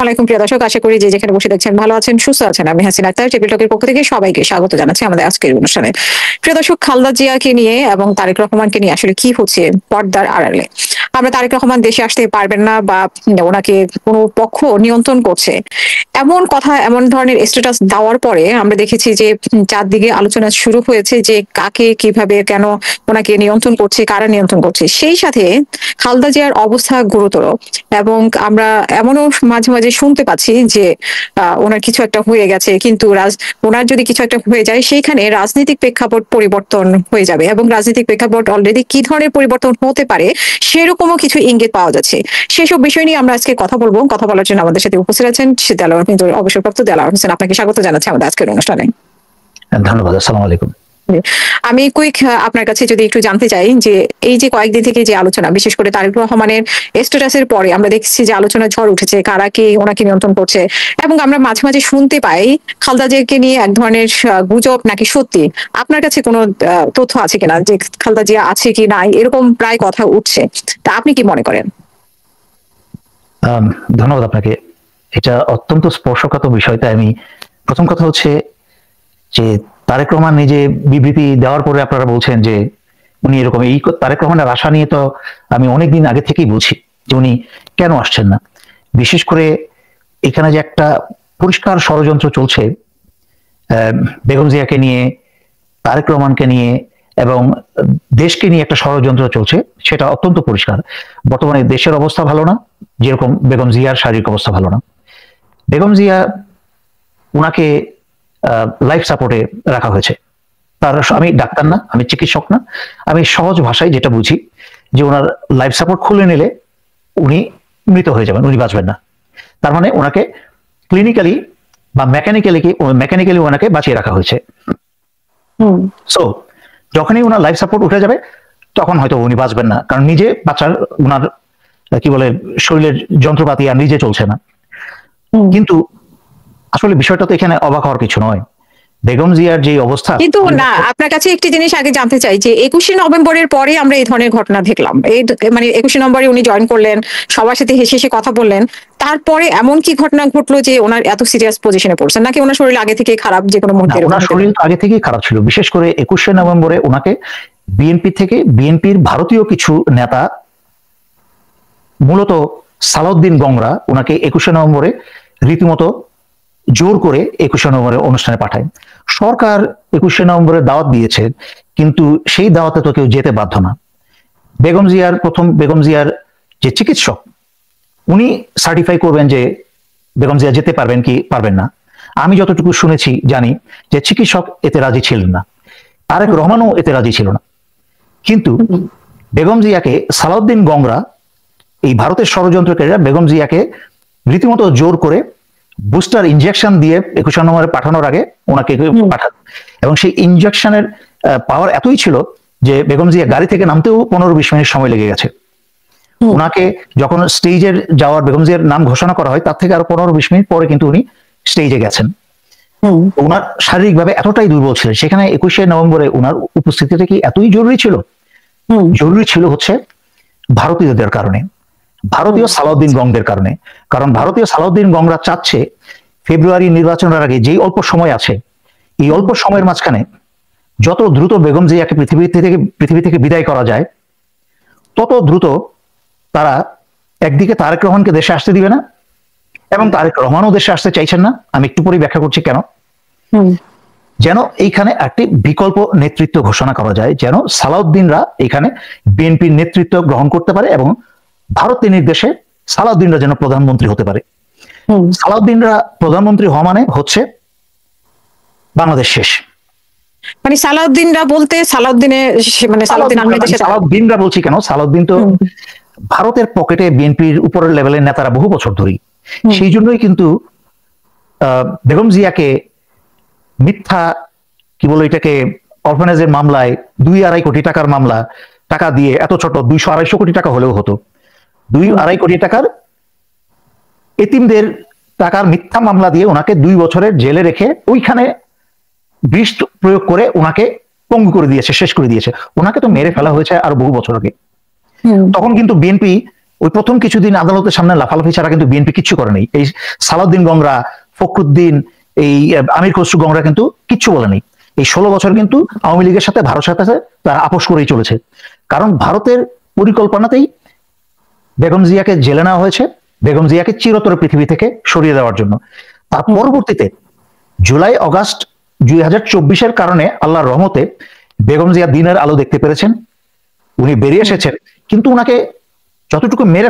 আলাইকুম প্রিয় দর্শক, আশা করি যে যেখানে বসে দেখছেন ভালো আছেন, সুস্থ আছেন। আমি হাসিনা আক্তার, টেবিল টকের পক্ষ থেকে সবাইকে স্বাগত জানাচ্ছি আমাদের আজকের অনুষ্ঠানে। প্রিয় দর্শক, খালেদা জিয়াকে নিয়ে এবং তারেক রহমানকে নিয়ে আসলে কি হচ্ছে পর্দার আড়ালে? আমরা তারেক রহমান দেশে আসতে পারবেন না বা ওনাকে কোনো পক্ষ নিয়ন্ত্রণ করছে, এমন কথা, এমন ধরনের স্ট্যাটাস দেওয়ার পরে আমরা দেখেছি যে চারদিকে আলোচনা শুরু হয়েছে যে কাকে কিভাবে কেন ওনাকে নিয়ন্ত্রণ করছে, কারা নিয়ন্ত্রণ করছে। সেই সাথে খালেদা জিয়ার অবস্থা গুরুতর এবং আমরা এমনও মাঝে মাঝে শুনতে পাচ্ছি যে ওনার কিছু একটা হয়ে গেছে, কিন্তু ওনার যদি কিছু একটা হয়ে যায় সেইখানে রাজনৈতিক প্রেক্ষাপট পরিবর্তন হয়ে যাবে এবং রাজনৈতিক প্রেক্ষাপট অলরেডি কি ধরনের পরিবর্তন হতে পারে সেরকমও কিছু ইঙ্গিত পাওয়া যাচ্ছে। সেসব বিষয় নিয়ে আমরা আজকে কথা বলবো। কথা বলার জন্য আমাদের সাথে উপস্থিত আছেন দেলোয়ার, কিন্তু অবসরপ্রাপ্ত দেলোয়ার হোসেন। আপনাকে স্বাগত জানাচ্ছি আমাদের আজকের অনুষ্ঠানে। ধন্যবাদ। আসসালামু আলাইকুম। আমি কুইক আপনার কাছে যদি একটু জানতে চাই যে এই যে কয়েকদিন থেকে যে আলোচনা, বিশেষ করে তারেক রহমানের স্ট্যাটাসের পরে আমরা দেখছি যে আলোচনা ঝড় উঠেছে, কারা কে ওনাকে নিয়ন্ত্রণ করছে, এবং আমরা মাঝে মাঝে শুনতে পাই খালেদা জিয়াকে নিয়ে এক ধরনের গুজব নাকি সত্যি। আপনার কাছে কোনো তথ্য আছে কিনা যে খালেদা জিয়া আছে কি নাই, এরকম প্রায় কথা উঠছে, তা আপনি কি মনে করেন? ধন্যবাদ আপনাকে। এটা অত্যন্ত স্পর্শকাতর বিষয়। তাই আমি প্রথম কথা হচ্ছে যে তারেক রহমান নিজে বিবৃতি দেওয়ার পরে আপনারা বলছেন যে উনি এরকম, এই তারেক রহমানের আশা নিয়ে তো আমি অনেকদিন আগে থেকেই বলছি যে উনি কেন আসছেন না। বিশেষ করে এখানে যে একটা পরিষ্কার ষড়যন্ত্র চলছে বেগম জিয়াকে নিয়ে, তারেক রহমানকে নিয়ে এবং দেশকে নিয়ে একটা ষড়যন্ত্র চলছে, সেটা অত্যন্ত পরিষ্কার। বর্তমানে দেশের অবস্থা ভালো না, যেরকম বেগম জিয়ার শারীরিক অবস্থা ভালো না। বেগম জিয়া, উনাকে লাইফ সাপোর্টে রাখা হয়েছে। তার, আমি ডাক্তার না, আমি চিকিৎসক না, আমি সহজ ভাষায় যেটা বুঝি যে ওনার লাইফ সাপোর্ট খুলে নিলে উনি মৃত হয়ে যাবেন, উনি বাঁচবেন না। তার মানে ওনাকে ক্লিনিক্যালি বা মেকানিক্যালি ওনাকে বাঁচিয়ে রাখা হয়েছে। সো যখনই ওনার লাইফ সাপোর্ট উঠে যাবে তখন হয়তো উনি বাঁচবেন না, কারণ নিজে বাঁচার ওনার কি বলে শরীরের যন্ত্রপাতি আর নিজে চলছে না। কিন্তু আসলে বিষয়টা তো এখানে অবাক হওয়ার কিছু নয়। বেগম জিয়ার যে অবস্থা, কিন্তু না, আপনার কাছে একটি জিনিস আগে জানতে চাই যে 21শে নভেম্বরের পরে আমরা এই ধরনের ঘটনা দেখলাম। এই মানে 21শে নভেম্বরে উনি জয়েন করলেন, সবার সাথে হেসে হেসে কথা বললেন, তারপরে এমন কি ঘটনা ঘটলো যে ওনার এত সিরিয়াস পজিশনে পড়ছেন? নাকি ওনার শরীর আগে থেকে খারাপ, যে কোনো মুহূর্তে? ওনার শরীর আগে থেকেই খারাপ ছিল। বিশেষ করে 21শে নভেম্বরে ওনাকে বিএনপির ভারতীয় কিছু নেতা, মূলত সালাউদ্দিন গংরা, ওনাকে 21শে নভেম্বরে রীতিমতো জোর করে 21শে নভেম্বরের অনুষ্ঠানে পাঠায়। সরকার 21শে নভেম্বরে দাওয়াত দিয়েছে, কিন্তু সেই দাওয়াতে তো কেউ যেতে বাধ্য না। বেগম জিয়ার যে চিকিৎসক, উনি সার্টিফাই করবেন যে বেগম জিয়া যেতে পারবেন কি পারবেন না। আমি যতটুকু শুনেছি জানি যে চিকিৎসক এতে রাজি ছিলেন না, তারেক রহমানও এতে রাজি ছিল না। কিন্তু বেগম জিয়াকে সালাউদ্দিন গংরা, এই ভারতের ষড়যন্ত্রকারীরা বেগম জিয়াকে রীতিমতো জোর করে বুস্টার ইনজেকশন দিয়ে 21শে নভেম্বরে পাঠানোর আগে ওনাকে পাঠান, এবং সেই ইনজেকশনের পাওয়ার এতই ছিল যে বেগম জিয়া গাড়ি থেকে নামতেও 15-20 মিনিট সময় লেগে গেছে। ওনাকে যখন স্টেজের যাওয়ার, বেগম জিয়ার নাম ঘোষণা করা হয় তার থেকে আরো 15-20 মিনিট পরে কিন্তু উনি স্টেজে গেছেন। ওনার শারীরিকভাবে এতটাই দুর্বল ছিলেন, সেখানে 21শে নভেম্বরে ওনার উপস্থিতিটা কি এতই জরুরি ছিল? জরুরি ছিল হচ্ছে ভারতীয়দের কারণে, ভারতীয় সালাউদ্দিন গংদের কারণে। কারণ ভারতীয় সালাউদ্দিন গংরা চাচ্ছে ফেব্রুয়ারি নির্বাচনের আগে যেই অল্প সময় আছে, এই অল্প সময়ের মাঝখানে যত দ্রুত বেগম জিয়াকে পৃথিবী থেকে বিদায় করা যায়, তত দ্রুত তারা একদিকে তারেক রহমানকে দেশে আসতে দিবে না, এবং তারেক রহমানও দেশে আসতে চাইছেন না। আমি একটু পরে ব্যাখ্যা করছি কেন। যেন এইখানে একটি বিকল্প নেতৃত্ব ঘোষণা করা যায়, যেন সালাউদ্দিনরা এখানে বিএনপির নেতৃত্ব গ্রহণ করতে পারে এবং ভারতের নির্দেশে সালাউদ্দিনরা যেন প্রধানমন্ত্রী হতে পারে। সালাউদ্দিনরা প্রধানমন্ত্রী হওয়া মানে হচ্ছে বাংলাদেশ শেষ। মানে সালাউদ্দিনরা বলতে সালাউদ্দিনরা বলছি কেন, সালাউদ্দিন তো ভারতের পকেটে বিএনপির উপরের লেভেলের নেতারা বহু বছর ধরেই। সেই জন্যই কিন্তু বেগম জিয়াকে মিথ্যা, কি বলে এটাকে, অরফানেজের মামলায় 2-2.5 কোটি টাকার মামলা, টাকা দিয়ে, এত ছোট 200-250 কোটি টাকা হলেও হতো, 2-2.5 কোটি টাকার এতিমদের টাকার মিথ্যা মামলা দিয়ে ওনাকে 2 বছরের জেলে রেখে ওইখানে বিষ প্রয়োগ করে ওনাকে পঙ্গু করে দিয়েছে, শেষ করে দিয়েছে। ওনাকে তো মেরে ফেলা হয়েছে আরো বহু বছর আগে। তখন কিন্তু বিএনপি ওই প্রথম কিছুদিন আদালতের সামনে লাফালাফি ছাড়া কিন্তু বিএনপি কিচ্ছু করে নাই। এই সালাউদ্দিন গংরা, ফখরুদ্দিন, এই আমির খসরু গংরা কিন্তু কিচ্ছু বলে নাই। এই 16 বছর কিন্তু আওয়ামী লীগের সাথে ভারতের সাথে তারা আপোষ করেই চলেছে। কারণ ভারতের পরিকল্পনাতেই বেগম জিয়াকে জেলে নেওয়া হয়েছে, বেগম জিয়াকে চিরতরে পৃথিবী থেকে সরিয়ে দেওয়ার জন্য। তার পরবর্তীতে জুলাই আগস্ট 2024-এর কারণে আল্লাহর রহমতে বেগম জিয়া দিনের আলো দেখতে পেরেছেন, উনি বেরিয়ে এসেছেন, কিন্তু উনাকে যতটুকু মেরে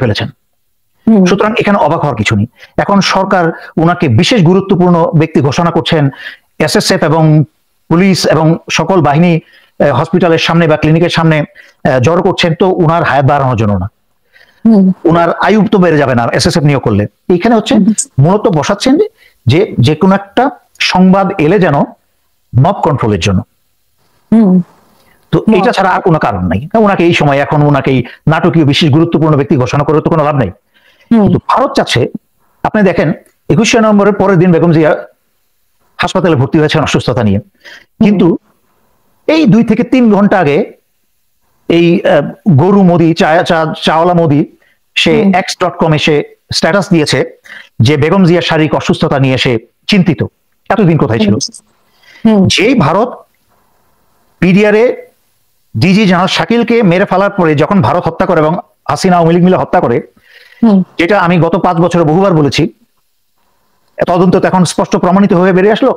ফেলেছেন। সুতরাং এখানে অবাক হওয়ার কিছু নেই। এখন সরকার উনাকে বিশেষ গুরুত্বপূর্ণ ব্যক্তি ঘোষণা করছেন, এসএসএফ এবং পুলিশ এবং সকল বাহিনী হসপিটালের সামনে বা ক্লিনিকের সামনে জড়ো করছেন, তো উনার হায়াত বাড়ানোর জন্য না, উনার আয়ু তো বেড়ে যাবে না এসএসএফ নিয়োগ করলে। এখানে হচ্ছে মূলত বসাচ্ছেন যে যে কোনো একটা সংবাদ এলে যেন মব কন্ট্রোলের জন্য। তো এটা ছাড়া আর কোনো কারণ নাই। ওনাকে এই সময় এখন ওনাকে নাটকীয় বিশেষ গুরুত্বপূর্ণ ব্যক্তি ঘোষণা করে তো কোনো লাভ নাই। কিন্তু ভারত চাচ্ছে, আপনি দেখেন 21শে নভেম্বরের পরের দিন বেগম জিয়া হাসপাতালে ভর্তি হয়েছেন অসুস্থতা নিয়ে, কিন্তু এই 2 থেকে 3 ঘন্টা আগে এই গরু মোদি, চাওয়ালা মোদি, সে x.com এ সে স্ট্যাটাস দিয়েছে যে বেগম জিয়ার শারীরিক অসুস্থতা নিয়ে সে চিন্তিত। এতদিন কোথায় ছিল? যেই ভারত পিডিআরে ডিজি জেনারেল শাকিলকে মেরে ফেলার পরে যখন ভারত হত্যা করে এবং হাসিনা আওয়ামী লীগ মিলে হত্যা করে, যেটা আমি গত 5 বছরে বহুবার বলেছি, তদন্ত এখন স্পষ্ট প্রমাণিত হয়ে বেরিয়ে আসলো,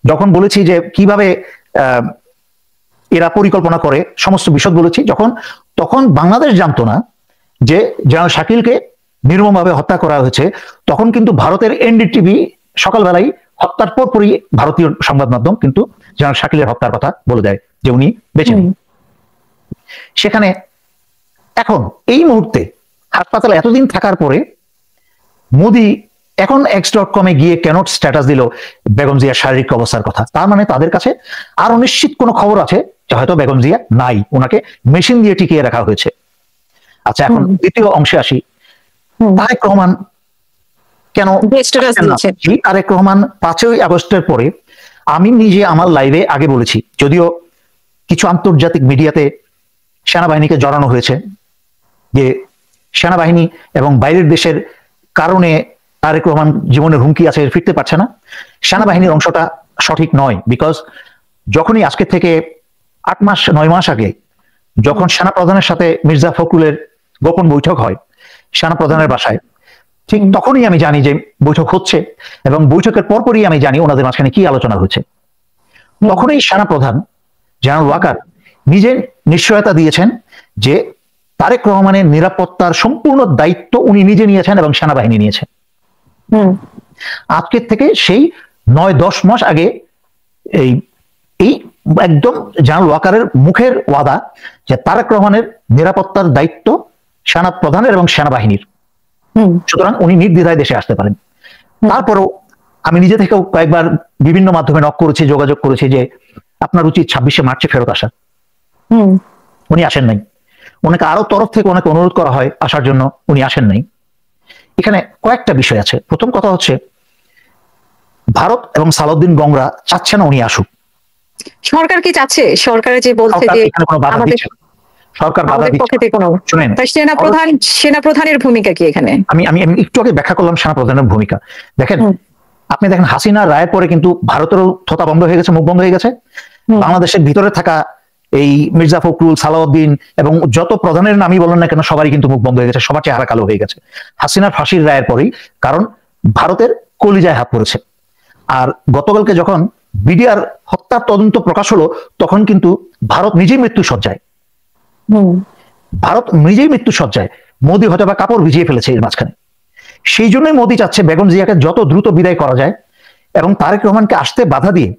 যখন বলেছি যে কিভাবে এরা পরিকল্পনা করে সমস্ত বিশদ বলেছি, তখন বাংলাদেশ জানতো না যে জেনারেল শাকিলকে নির্মমভাবে হত্যা করা হয়েছে। তখন কিন্তু ভারতের এনডিটিভি সকালবেলায় হত্যার পরপরই ভারতীয় সংবাদ মাধ্যম কিন্তু জেনারেল শাকিলের হত্যার কথা বলে দেয় যে উনি বেঁচে নেই। সেখানে এখন এই মুহূর্তে হাসপাতালে এতদিন থাকার পরে মোদি এখন x.com এ গিয়ে কেন স্ট্যাটাস দিল বেগম জিয়ার শারীরিক অবস্থার কথা? তার মানে তাদের কাছে আরো নিশ্চিত কোনো খবর আছে যে হয়তো বেগম জিয়া নাই, ওনাকে মেশিন দিয়ে টিকিয়ে রাখা হয়েছে। আচ্ছা, এখন দ্বিতীয় অংশে আসি। তারেক রহমান কেন? তারেক রহমান 5ই আগস্টের পরে, আমি নিজে আমার লাইভে আগে বলেছি, যদিও কিছু আন্তর্জাতিক মিডিয়াতে সেনাবাহিনীকে জড়ানো হয়েছে যে সেনাবাহিনী এবং বাইরের দেশের কারণে তারেক রহমান জীবনের হুমকি আছে, ফিরতে পারছে না। সেনাবাহিনীর অংশটা সঠিক নয়, বিকজ যখনই আজকে থেকে 8-9 মাস আগে যখন সেনা প্রধানের সাথে মির্জা ফখরুলের গোপন বৈঠক হয় সেনা প্রধানের বাসায়, ঠিক তখনই আমি জানি যে বৈঠক হচ্ছে, এবং বৈঠকের পরপরই আমি জানি ওনাদের মাঝখানে কি আলোচনা হচ্ছে। তখনই সেনা প্রধান জেনারেল ওয়াকার নিজে নিশ্চয়তা দিয়েছেন যে তারেক রহমানের নিরাপত্তার সম্পূর্ণ দায়িত্ব উনি নিজে নিয়েছেন এবং সেনাবাহিনী নিয়েছেন। আজকের থেকে সেই 9-10 মাস আগে এই একদম জেনারেল ওয়াকারের মুখের ওয়াদা যে তারেক রহমানের নিরাপত্তার দায়িত্ব সেনা প্রধানের এবং সেনাবাহিনীর, সুতরাং উনি নির্দ্বিধায় দেশে আসতে পারেন। তারপরও আমি নিজে থেকেও কয়েকবার বিভিন্ন মাধ্যমে নক করেছি, যোগাযোগ করেছি যে আপনার উচিত 26শে মার্চে ফেরত আসা। উনি আসেন নাই। ওনাকে আরো তরফ থেকে অনেক অনুরোধ করা হয় আসার জন্য, উনি আসেন নাই। এখানে কয়েকটা বিষয় আছে। প্রথম কথা হচ্ছে, ভারত এবং সালাউদ্দিন গংরা চাচ্ছে না উনি আসুক। সরকার কি চাচ্ছে? সরকারের যে বলছে যে সরকার বাধা দিচ্ছে। শুনেন, সেনাপ্রধানের ভূমিকা কি এখানে? আমি একটু আগে ব্যাখ্যা করলাম সেনাপ্রধানের ভূমিকা। দেখেন, আপনি দেখেন হাসিনা রায়ের পরে কিন্তু ভারতেরও থোতা বন্ধ হয়ে গেছে, মুখ বন্ধ হয়ে গেছে। বাংলাদেশের ভিতরে থাকা এই মির্জা ফখরুল, সালাউদ্দিন এবং যত প্রধানের নামই বলেন না কেন, সবারই কিন্তু মুখ বন্ধ হয়ে গেছে, সবার চেহারা কালো হয়ে গেছে হাসিনার ফাঁসির রায়ের পরেই। কারণ ভারতের কলিজায় হাত পড়েছে। আর গতকালকে যখন বিডিআর হত্যার তদন্ত প্রকাশ হলো, তখন কিন্তু ভারত নিজেই মৃত্যু সজ্জায়। মোদী হয়তো বা কাপড় ভিজিয়ে ফেলেছে এর মাঝখানে। সেই জন্যই মোদী চাচ্ছে বেগম জিয়াকে যত দ্রুত বিদায় করা যায় এবং তারেক রহমানকে আসতে বাধা দিয়ে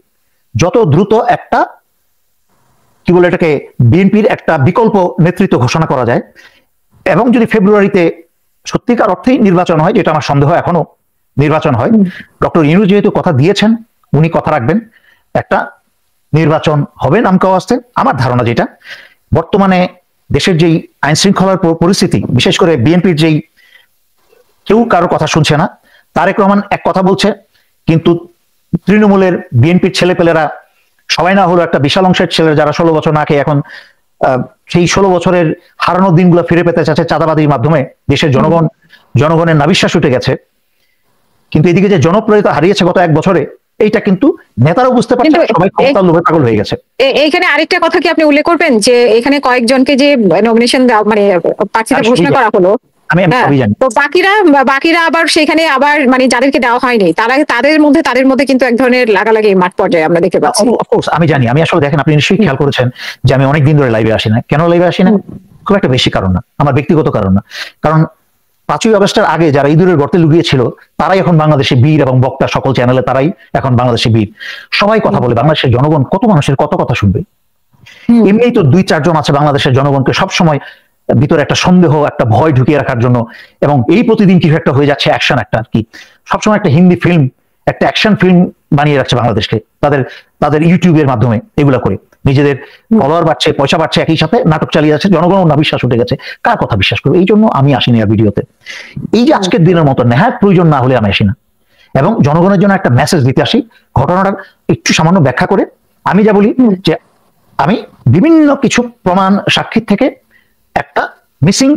যত দ্রুত একটা কি বলে এটাকে বিএনপির একটা বিকল্প নেতৃত্ব ঘোষণা করা যায়। এবং যদি ফেব্রুয়ারিতে সত্যিকার অর্থেই নির্বাচন হয়, যেটা আমার সন্দেহ এখনো নির্বাচন হয়, ডক্টর ইউনূস যেহেতু কথা দিয়েছেন উনি কথা রাখবেন, একটা নির্বাচন হবে নামকা আসতে। আমার ধারণা যেটা বর্তমানে দেশের যেই আইন শৃঙ্খলার পরিস্থিতি, বিশেষ করে বিএনপির যেই কেউ কারো কথা শুনছে না, তারেক রহমান এক কথা বলছে, কিন্তু তৃণমূলের বিএনপির ছেলেপেলেরা সবাই না হলো একটা বিশাল অংশের ছেলে যারা 16 বছর না খেয়ে এখন সেই 16 বছরের হারানো দিনগুলো ফিরে পেতে চাচ্ছে চাঁদাবাদির মাধ্যমে। দেশের জনগণের নাবিশ্বাস উঠে গেছে, কিন্তু এদিকে যে জনপ্রিয়তা হারিয়েছে গত 1 বছরে, এইটা কিন্তু নেতারাও বুঝতে পারছে, সবাই ক্ষমতার লোভে পাগল হয়ে গেছে। এইখানে আরেকটা কথা কি আপনি উল্লেখ করবেন যে এখানে কয়েকজনকে যে নমিনেশন মানে প্রার্থীরা ঘোষণা করা হলো, আমি সবই জানি। তো বাকিরা আবার সেখানে আবার মানে যাদেরকে দেওয়া হয়নি তাদের মধ্যে কিন্তু এক ধরনের লাগালাগি মাঠ পর্যায়ে আমরা দেখতে পাচ্ছি। অফকোর্স আমি জানি। আমি আসলে দেখেন, আপনি নিশ্চয়ই খেয়াল করেছেন যে আমি অনেকদিন ধরে লাইভে আসি না। কেন লাইভে আসি না? খুব একটা বেশি কারণ না, আমার ব্যক্তিগত কারণ না। কারণ 5ই আগস্টের আগে যারা ইঁদুরের গর্তে লুকিয়েছিল তারাই এখন বাংলাদেশে বীর, এবং বক্তা সকল চ্যানেলে তারাই এখন বাংলাদেশে বীর। সবাই কথা বলে, বাংলাদেশের জনগণ কত মানুষের কত কথা শুনবে। এমনিই তো 2-4 জন আছে বাংলাদেশের জনগণকে সবসময় ভিতরে একটা সন্দেহ, একটা ভয় ঢুকিয়ে রাখার জন্য, এবং এই প্রতিদিন কিছু একটা হয়ে যাচ্ছে, অ্যাকশন একটা আর কি, সবসময় একটা হিন্দি ফিল্ম, একটা অ্যাকশন ফিল্ম বানিয়ে রাখছে বাংলাদেশকে তাদের ইউটিউবের মাধ্যমে। এগুলা করে নিজেদের ফলোয়ার বাড়ছে, পয়সা বাড়ছে, একই সাথে নাটক চালিয়ে যাচ্ছে, জনগণ না বিশ্বাস উঠে গেছে। কার কথা বিশ্বাস করবে? এই জন্য আমি আসিনি আর ভিডিওতে। এই যে আজকের দিনের মতো নেহাত প্রয়োজন না হলে আমি আসি না, এবং জনগণের জন্য একটা মেসেজ দিতে আসি। ঘটনাটা একটু সামান্য ব্যাখ্যা করে আমি যা বলি যে আমি বিভিন্ন কিছু প্রমাণ সাক্ষী থেকে একটা মিসিং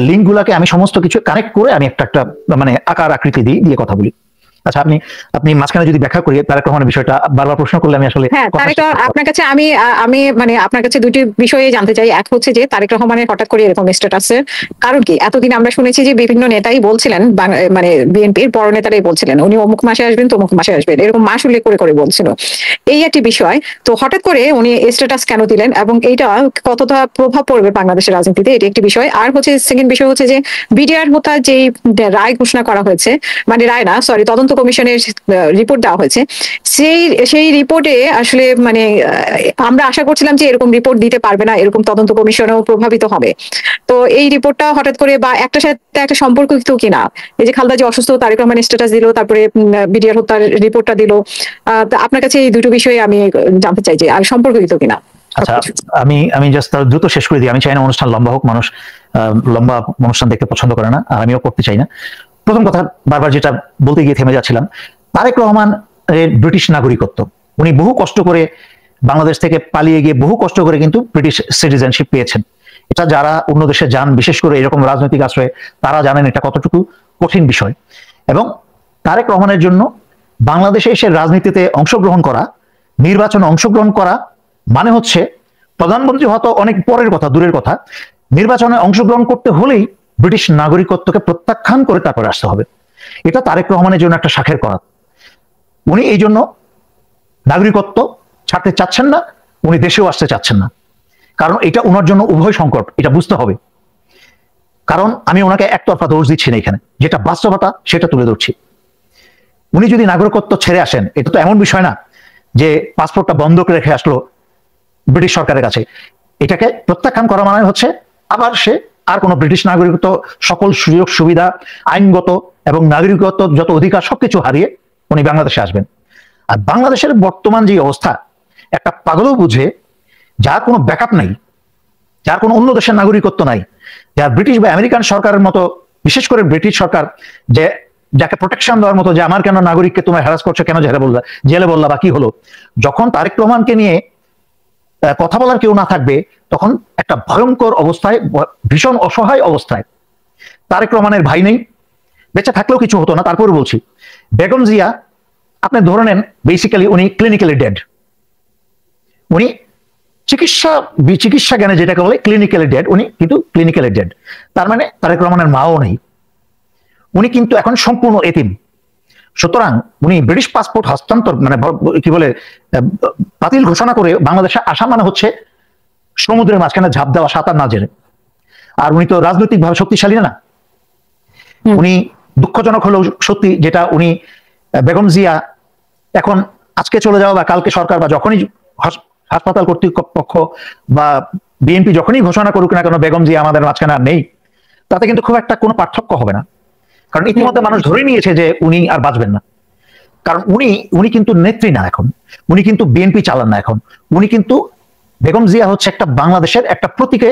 লিঙ্ক গুলাকে আমি সমস্ত কিছু কানেক্ট করে আমি একটা মানে আকার আকৃতি দিয়ে কথা বলি। আচ্ছা, আপনি মাঝখানে যদি ব্যাখ্যা করি তারেক রহমানের বিষয়টা বারবার প্রশ্ন করলে আমি আসলে আপনার কাছে আমি মানে আপনার কাছে দুটি বিষয়ে জানতে চাই। এক হচ্ছে যে তারেক রহমানের হঠাৎ করে এরকম স্ট্যাটাসের কারণ কি? এতদিন আমরা শুনেছি যে বিভিন্ন নেতাই বলছিলেন, মানে বিএনপির বড় নেতারাই বলছিলেন উনি অমুক মাসে আসবেন, তমুক মাসে আসবেন, এরকম মাস উল্লেখ করে বলছিল। এই একটি বিষয়। তো হঠাৎ করে উনি স্ট্যাটাস কেন দিলেন এবং এইটা কতটা প্রভাব পড়বে বাংলাদেশের রাজনীতিতে, এটি একটি বিষয়। আর হচ্ছে সেকেন্ড বিষয় হচ্ছে যে বিডিআর হত্যার যে রায় ঘোষণা করা হয়েছে, মানে রায় না, সরি, তদন্ত কমিশনের রিপোর্ট দেওয়া হয়েছে, সেই রিপোর্টে আসলে মানে আমরা আশা করছিলাম যে এরকম রিপোর্ট দিতে পারবে না, এরকম তদন্ত কমিশনও প্রভাবিত হবে। তো এই রিপোর্টটা হঠাৎ করে বা একটা সাথে একটা সম্পর্কিত কিনা, এই যে খালেদা যে অসুস্থ, তারেক রহমান স্ট্যাটাস দিল, তারপরে বিডিআর হত্যার রিপোর্টটা দিল, আপনার কাছে এই দুটো বিষয়ে আমি জানতে চাই যে আর সম্পর্কিত কিনা। আচ্ছা, আমি জাস্ট দ্রুত শেষ করে দিই। আমি চাই না অনুষ্ঠান লম্বা হোক, মানুষ লম্বা অনুষ্ঠান দেখতে পছন্দ করে না, আর আমিও করতে চাই না। প্রথম কথা, বারবার যেটা বলতে গিয়ে থেমে যাচ্ছিলাম, তারেক রহমান ব্রিটিশ নাগরিকত্ব, উনি বহু কষ্ট করে বাংলাদেশ থেকে পালিয়ে গিয়ে বহু কষ্ট করে কিন্তু ব্রিটিশ সিটিজেনশিপ পেয়েছেন। এটা যারা অন্য দেশে যান, বিশেষ করে এরকম রাজনৈতিক আশ্রয়ে, তারা জানেন এটা কতটুকু কঠিন বিষয়। এবং তারেক রহমানের জন্য বাংলাদেশে এসে রাজনীতিতে অংশগ্রহণ করা, নির্বাচনে অংশগ্রহণ করা মানে হচ্ছে প্রধানমন্ত্রী হয়তো অনেক পরের কথা, দূরের কথা, নির্বাচনে অংশগ্রহণ করতে হলেই ব্রিটিশ নাগরিকত্বকে প্রত্যাখ্যান করে তারপরে আসতে হবে। এটা তারেক রহমানের জন্য একটা শাখের করাত। উনি এই জন্য নাগরিকত্ব ছাড়তে চাচ্ছেন না, উনি দেশেও আসতে চাচ্ছেন না, কারণ এটা ওনার জন্য উভয় সংকট, এটা বুঝতে হবে। কারণ আমি ওনাকে একতরফা দোষ দিচ্ছি না, এখানে যেটা বাস্তবতা সেটা তুলে ধরছি। উনি যদি নাগরিকত্ব ছেড়ে আসেন, এটা তো এমন বিষয় না যে পাসপোর্টটা বন্ধ করে রেখে আসলো ব্রিটিশ সরকারের কাছে। এটাকে প্রত্যাখ্যান করা মানে হচ্ছে আবার সে আর কোনো ব্রিটিশ নাগরিকত্ব, সকল সুযোগ সুবিধা, আইনগত এবং নাগরিকত্ব যত অধিকার সবকিছু হারিয়ে উনি বাংলাদেশে আসবেন। আর বাংলাদেশের বর্তমান যে অবস্থা, একটা পাগলও বুঝে, যার কোনো ব্যাকআপ নাই, যার কোনো অন্য দেশের নাগরিকত্ব নাই, যার ব্রিটিশ বা আমেরিকান সরকারের মতো, বিশেষ করে ব্রিটিশ সরকার যে যাকে প্রোটেকশন দেওয়ার মতো, যে আমার কেন নাগরিককে তোমার হ্যারাস করছো, কেন জেলে বললা বা কি হলো, যখন তারেক রহমানকে নিয়ে কথা বলার কেউ না থাকবে, তখন একটা ভয়ঙ্কর অবস্থায়, ভীষণ অসহায় অবস্থায়। তারেক রহমানের ভাই নেই, বেঁচে থাকলেও কিছু হতো না। তারপরে বলছি, বেগম জিয়া আপনি ধরে নেন বেসিক্যালি উনি ক্লিনিক্যালি ডেড। উনি চিকিৎসা জ্ঞানে যেটাকে বলে ক্লিনিক্যালি ডেড, উনি কিন্তু ক্লিনিক্যালি ডেড। তার মানে তারেক রহমানের মাও নেই, উনি কিন্তু এখন সম্পূর্ণ এতিম। সুতরাং উনি ব্রিটিশ পাসপোর্ট হস্তান্তর মানে কি বলে বাতিল ঘোষণা করে বাংলাদেশে আসা মানে হচ্ছে সমুদ্রের মাঝখানে ঝাঁপ দেওয়া, সাঁতার না জেনে। আর উনি তো রাজনৈতিক ভাবে শক্তিশালী না। উনি দুঃখজনক হলেও সত্যি, যেটা উনি বেগম জিয়া এখন আজকে চলে যাওয়া বা কালকে সরকার বা যখনই হাসপাতাল কর্তৃপক্ষ বা বিএনপি যখনই ঘোষণা করুক না কেন বেগম জিয়া আমাদের মাঝখানে আর নেই, তাতে কিন্তু খুব একটা কোনো পার্থক্য হবে না। কারণ ইতিমধ্যে মানুষ ধরে নিয়েছে যে উনি আর বাঁচবেন না। কারণ উনি কিন্তু নেত্রী না এখন, উনি কিন্তু বিএনপি চালান না এখন, উনি কিন্তু বেগম জিয়া হচ্ছে একটা বাংলাদেশের একটা প্রতীকে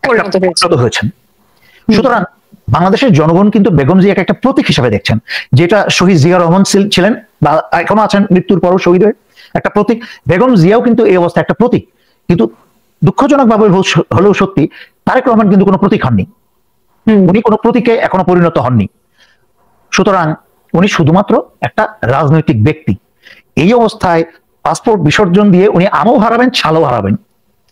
পরিণত হয়েছেন। সুতরাং বাংলাদেশের জনগণ কিন্তু বেগম জিয়াকে একটা প্রতীক হিসেবে দেখছেন, যেটা শহীদ জিয়া রহমান ছিলেন বা এখনো আছেন মৃত্যুর পরও শহীদ হয়ে একটা প্রতীক। বেগম জিয়াও কিন্তু এই অবস্থায় একটা প্রতীক। কিন্তু দুঃখজনক ভাবে হলেও সত্যি, তারেক রহমান কিন্তু কোনো প্রতীক হননি, উনি কোনো প্রতীকে এখনো পরিণত হননি। সুতরাং উনি শুধুমাত্র একটা রাজনৈতিক ব্যক্তি। এই অবস্থায় পাসপোর্ট বিসর্জন দিয়ে উনি আমও হারাবেন, ছালও হারাবেন।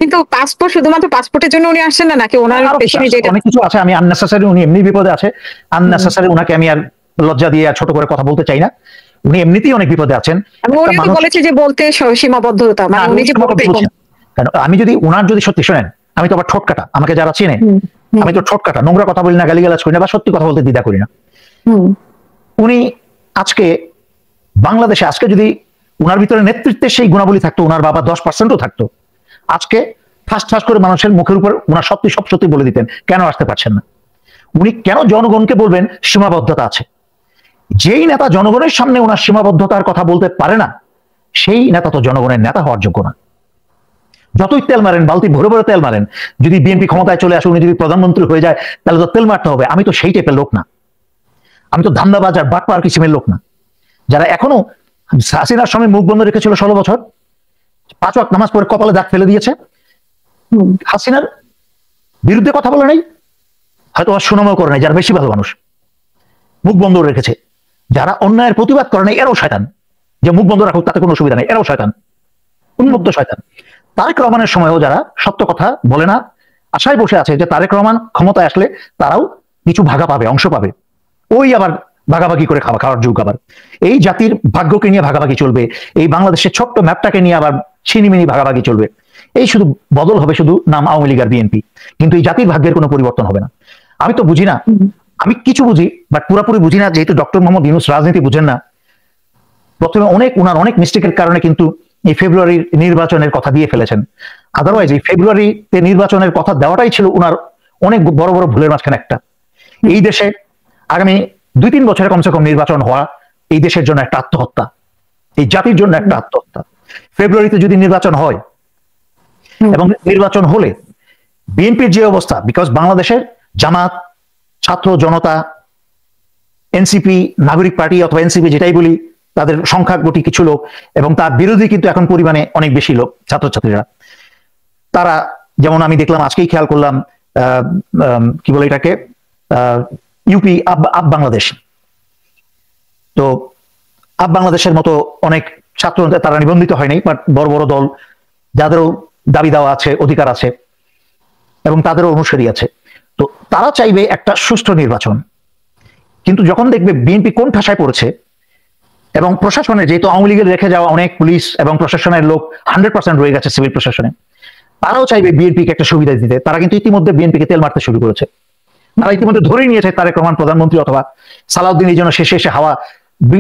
কিন্তু পাসপোর্ট শুধুমাত্র পাসপোর্টের জন্য উনি আসছেন না, নাকি ওনার পেছনে যেটা অনেক কিছু আছে। আমি আননেসেসারি, উনি এমনি বিপদে আছে, আননেসেসারি উনাকে আমি আর লজ্জা দিয়ে আর ছোট করে কথা বলতে চাই না। উনি এমনিতেই অনেক বিপদে আছেন। উনি তো বলেছে যে বলতে সীমাবদ্ধতা, মানে উনি যে বলতে কেন, আমি যদি ওনার যদি সত্যি শোনেন, আমি তো আবার ঠোঁটকাটা, আমাকে যারা চেনে আমি তো ঠোঁটকাটা, নোংরা কথা বলি না, গালিগালাজ করি না, বা সত্যি কথা বলতে দ্বিধা করি না। উনি আজকে বাংলাদেশে আজকে যদি উনার ভিতরে নেতৃত্বের সেই গুণাবলী থাকতো, উনার বাবা 10%ও থাকতো, আজকে ঠাস ঠাস করে মানুষের মুখের উপর উনার সব সত্যি বলে দিতেন। কেন আসতে পারছেন না? উনি কেন জনগণকে বলবেন সীমাবদ্ধতা আছে? যেই নেতা জনগণের সামনে ওনার সীমাবদ্ধতার কথা বলতে পারে না, সেই নেতা তো জনগণের নেতা হওয়ার যোগ্য না। যতই তেল মারেন, বালতি ভরে ভরে তেল মারেন, যদি বিএনপি ক্ষমতায় চলে আসে, উনি যদি প্রধানমন্ত্রী হয়ে যায়, তাহলে তো তেল মারতে হবে। আমি তো সেই টাইপের লোক না, আমি তো ধান্দাবাজ আর বাটপার কিসিমের লোক না। যারা এখনো হাসিনার সময় মুখ বন্ধ রেখেছিল 16 বছর, 5 ওয়াক্ত নামাজ পড়ে কপালে দাগ ফেলে দিয়েছে, হাসিনার বিরুদ্ধে কথা বলে নাই, হয়তো আর সুনামও করে নাই, যারা বেশি ভালো মানুষ মুখ বন্ধ রেখেছে। যারা অন্যায়ের প্রতিবাদ করে নাই, এরাও শয়তান। যে মুখ বন্ধ রাখুক তাতে কোনো অসুবিধা নেই, এরাও শয়তান, উন্মুক্ত শয়তান। তারেক রহমানের সময়ও যারা সত্য কথা বলে না, আশায় বসে আছে যে তারেক রহমান ক্ষমতায় আসলে তারাও কিছু ভাগা পাবে, অংশ পাবে, ওই আবার ভাগাভাগি করে খাওয়ার যুগ। আবার এই জাতির ভাগ্যকে নিয়ে ভাগাভাগি চলবে, এই বাংলাদেশের ছোট্ট ম্যাপটাকে নিয়ে আবার ছিনিমিনি ভাগাভাগি চলবে। এই শুধু বদল হবে, শুধু নাম আওয়ামী লীগ আর বিএনপি, কিন্তু এই জাতির ভাগ্যের কোনো পরিবর্তন হবে না। আমি তো বুঝি না, আমি কিছু বুঝি বাট পুরোপুরি বুঝি না, যেহেতু ডক্টর মোহাম্মদ ইউনূস রাজনীতি বুঝেন না। প্রথমে উনার অনেক মিস্টেকের কারণে কিন্তু এই ফেব্রুয়ারির নির্বাচনের কথা দিয়ে ফেলেছেন। আদারওয়াইজ এই ফেব্রুয়ারিতে নির্বাচনের কথা দেওয়াটাই ছিল উনার অনেক বড় বড় ভুলের মাঝখানে একটা। এই দেশে আগামী 2-3 বছরে কমসে কম নির্বাচন হওয়া এই দেশের জন্য একটা আত্মহত্যা, এই জাতির জন্য একটা আত্মহত্যা। ফেব্রুয়ারিতে যদি নির্বাচন হয় এবং নির্বাচন হলে বিএনপির যে অবস্থা, বিকজ বাংলাদেশের জামাত, ছাত্র জনতা, এনসিপি, নাগরিক পার্টি অথবা এনসিপি যেটাই বলি, তাদের সংখ্যাগুটি কিছু লোক এবং তার বিরোধী কিন্তু এখন পরিমাণে অনেক বেশি লোক, ছাত্রছাত্রীরা। তারা যেমন আমি দেখলাম, আজকেই খেয়াল করলাম, কি বলে এটাকে, ইউপি আপ বাংলাদেশ, তো আপ বাংলাদেশের মতো অনেক ছাত্র তারা নিবন্ধিত হয়নি, বাট বড় বড় দল যাদেরও দাবি দেওয়া আছে, অধিকার আছে এবং তাদেরও অনুসারী আছে, তো তারা চাইবে একটা সুষ্ঠু নির্বাচন। কিন্তু যখন দেখবে বিএনপি কোন ঠাসায় পড়েছে এবং প্রশাসনের, যেহেতু আওয়ামী লীগের রেখে যাওয়া অনেক পুলিশ এবং প্রশাসনের লোক 100% রয়ে গেছে সিভিল প্রশাসনে, তারাও চাইবে বিএনপিকে একটা সুবিধা দিতে। তারা কিন্তু ইতিমধ্যে বিএনপিকে তেল মারতে শুরু করেছে। তারা ইতিমধ্যে ধরেই নিয়েছে তারেক রহমান প্রধানমন্ত্রী অথবা সালাউদ্দিন এই জন্য শেষে এসে হাওয়া।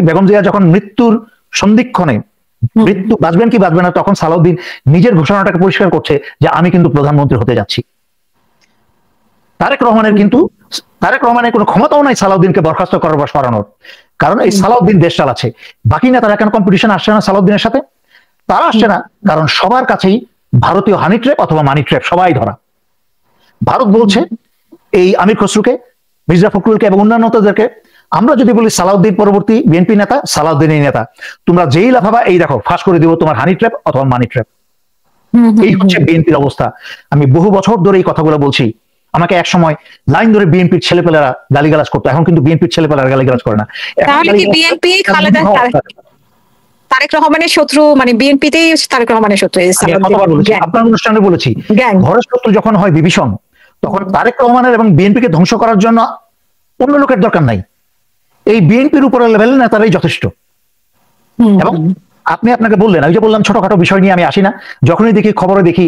বেগম জিয়া যখন মৃত্যুর সন্ধিক্ষণে, মৃত্যু বাঁচবেন কি বাঁচবেন না, তখন সালাউদ্দিন নিজের ঘোষণাটাকে পরিষ্কার করছে যে আমি কিন্তু প্রধানমন্ত্রী হতে যাচ্ছি। তারেক রহমানের কোনো ক্ষমতাও নাই সালাউদ্দিনকে বরখাস্ত করার বা সরানোর, কারণ এই সালাউদ্দিন দেশ চালাচ্ছে। বাকি না তারা কেন কম্পিটিশন আসছে না সালাউদ্দিনের সাথে? তারা আসছে না কারণ সবার কাছেই ভারতীয় হানি ট্র্যাপ অথবা মানি ট্র্যাপ সবাই ধরা। ভারত বলছে এই আমির খসরুকে, মির্জা ফখরুলকে এবং অন্যান্যদেরকে, আমরা যদি বলি সালাউদ্দিন পরবর্তী বিএনপি নেতা, সালাউদ্দিনের নেতা, তোমরা যেই লাফাবা এই দেখো ফাঁস করে দিব তোমার হানি ট্র্যাপ অথবা মানি ট্র্যাপ। এই হচ্ছে বিএনপির অবস্থা। আমি বহু বছর ধরে এই কথাগুলো বলছি। আমাকে এক সময় লাইন ধরে বিএনপির ছেলেপেলেরা গালিগালাজ করতো, এখন কিন্তু বিএনপির ছেলেপেলেরা গালিগালাজ করে না। তাহলে কি বিএনপি খালেদা তারেক রহমানের শত্রু, মানে বিএনপিতেই তারেক রহমানের শত্রু? আপনার অনুষ্ঠানে বলেছি, ঘরের শত্রু যখন হয় বিভীষণ, তখন তারেক রহমানের এবং বিএনপিকে ধ্বংস করার জন্য অন্য লোকের দরকার নাই, এই বিএনপির উপরের লেভেলের নেতারাই যথেষ্ট। এবং আপনি আপনাকে বললেন, ওই যে বললাম ছোটখাটো বিষয় নিয়ে আমি আসি না, যখনই দেখি খবরে দেখি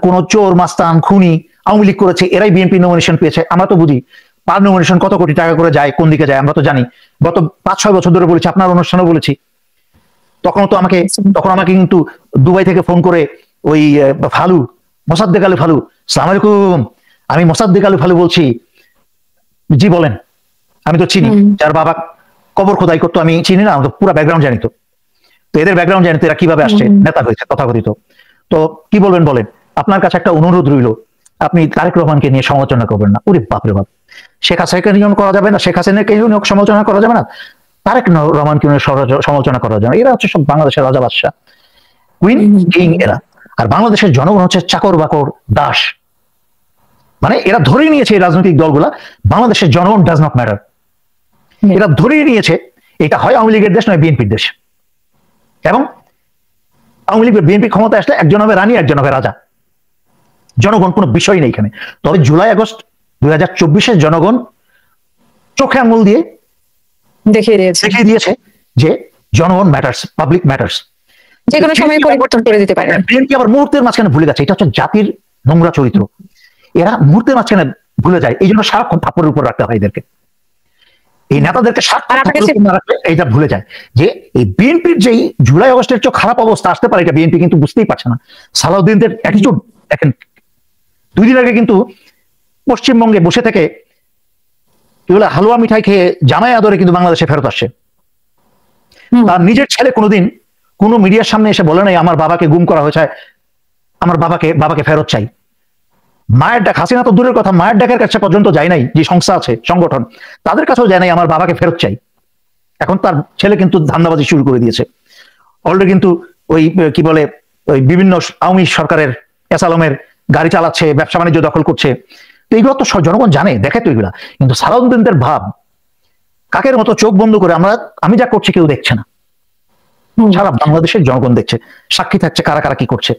কোন চোর মাস্তান খুনি আওয়ামী লীগ করেছে, এরাই বিএনপি নমিনেশন পেয়েছে, আমরা তো বুঝি পার নমিনেশন কত কোটি টাকা করে যায়, কোন দিকে যায় আমরা তো জানি। গত 5-6 বছর ধরে বলেছি, আপনার অনুষ্ঠানেও বলেছি। তখন আমাকে কিন্তু দুবাই থেকে ফোন করে ওই ফালু, মোসাদ্দেক আলী ফালু, সালাম আলাইকুম, আমি মোসাদ্দেক আলী ফালু বলছি। জি বলেন। আমি তো চিনি, যার বাবা কবর খোদাই করতো আমি চিনি না, আমি তো পুরো ব্যাকগ্রাউন্ড জানি। তো এদের ব্যাকগ্রাউন্ড জানি, এরা কিভাবে আসছে, নেতা হয়েছে তথাকথিত। তো কি বলবেন বলেন? আপনার কাছে একটা অনুরোধ রইল, আপনি তারেক রহমানকে নিয়ে সমালোচনা করবেন না। ওরে বাপরে বাপ, শেখ হাসিনাকে নিয়ে করা যাবে না, শেখ হাসিনাকে নিয়ে সমালোচনা করা যাবে না, তারেক রহমানকে নিয়ে সমালোচনা করা যাবে না। এরা হচ্ছে সব বাংলাদেশের রাজা বাদশাহ, কুইন কিং এরা। আর বাংলাদেশের জনগণ হচ্ছে চাকর বাকর দাস। মানে এরা ধরেই নিয়েছে এই রাজনৈতিক দলগুলা বাংলাদেশের জনগণ ডাজ নট ম্যাটার। এরা ধরেই নিয়েছে এটা হয় আওয়ামী লীগের দেশ নয় বিএনপির দেশ, এবং আওয়ামী লীগের বিএনপি ক্ষমতা আসলে একজন হবে রানী একজন হবে রাজা, জনগণ কোনো বিষয় নেই এখানে। তবে জুলাই আগস্ট 2024 জনগণ চোখে আঙুল দিয়ে দেখিয়ে দিয়েছে যে জনগণ ম্যাটার্স, পাবলিক ম্যাটার্স, যে কোনো সময় পরিবর্তন করে দিতে পারে। বিএনপি আবার মুহূর্তের মাঝখানে ভুলে যাচ্ছে, এটা হচ্ছে জাতির নোংরা চরিত্র। এরা মুহূর্তের মাঝখানে ভুলে যায়, এই জন্য সারাক্ষণ থাপ্পড়ের উপর রাখতে হয় এদেরকে, এই নেতাদেরকে এটা ভুলে যায় যে এই বিএনপির যেই জুলাই আগস্টের চেয়ে খারাপ অবস্থা আসতে পারে এটা বিএনপি কিন্তু বুঝতেই পারছে না। সালাউদ্দিনদের অ্যাটিটিউড দেখেন, 2 দিন আগে কিন্তু পশ্চিমবঙ্গে বসে থেকে এগুলো হালুয়া মিঠাই খেয়ে জামাই আদরে কিন্তু বাংলাদেশে ফেরত আসছে। তার নিজের ছেলে কোনোদিন কোনো মিডিয়ার সামনে এসে বলে নাই আমার বাবাকে গুম করা হয়েছে, আমার বাবাকে ফেরত চাই। মায়ের ডাক, হাসিনা তো দূরের কথা, মায়ের ডাকের কাছে পর্যন্ত যায় নাই, যে সংস্থা আছে সংগঠন তাদের কাছেও যায় নাই আমার বাবাকে ফেরত চাই। এখন তার ছেলে কিন্তু ধান্দাবাজি শুরু করে দিয়েছে অলরেডি, কিন্তু ওই কি বলে ওই বিভিন্ন আওয়ামী সরকারের এসালমের গাড়ি চালাচ্ছে, ব্যবসা বাণিজ্য দখল করছে। তো এইগুলো তো জনগণ জানে, দেখে তো এগুলা। কিন্তু সালাউদ্দিনদের ভাব কাকের মতো চোখ বন্ধ করে আমি যা করছি কেউ দেখছে না, সারা বাংলাদেশের জনগণ দেখছে, সাক্ষী থাকছে কারা কারা কি করছে।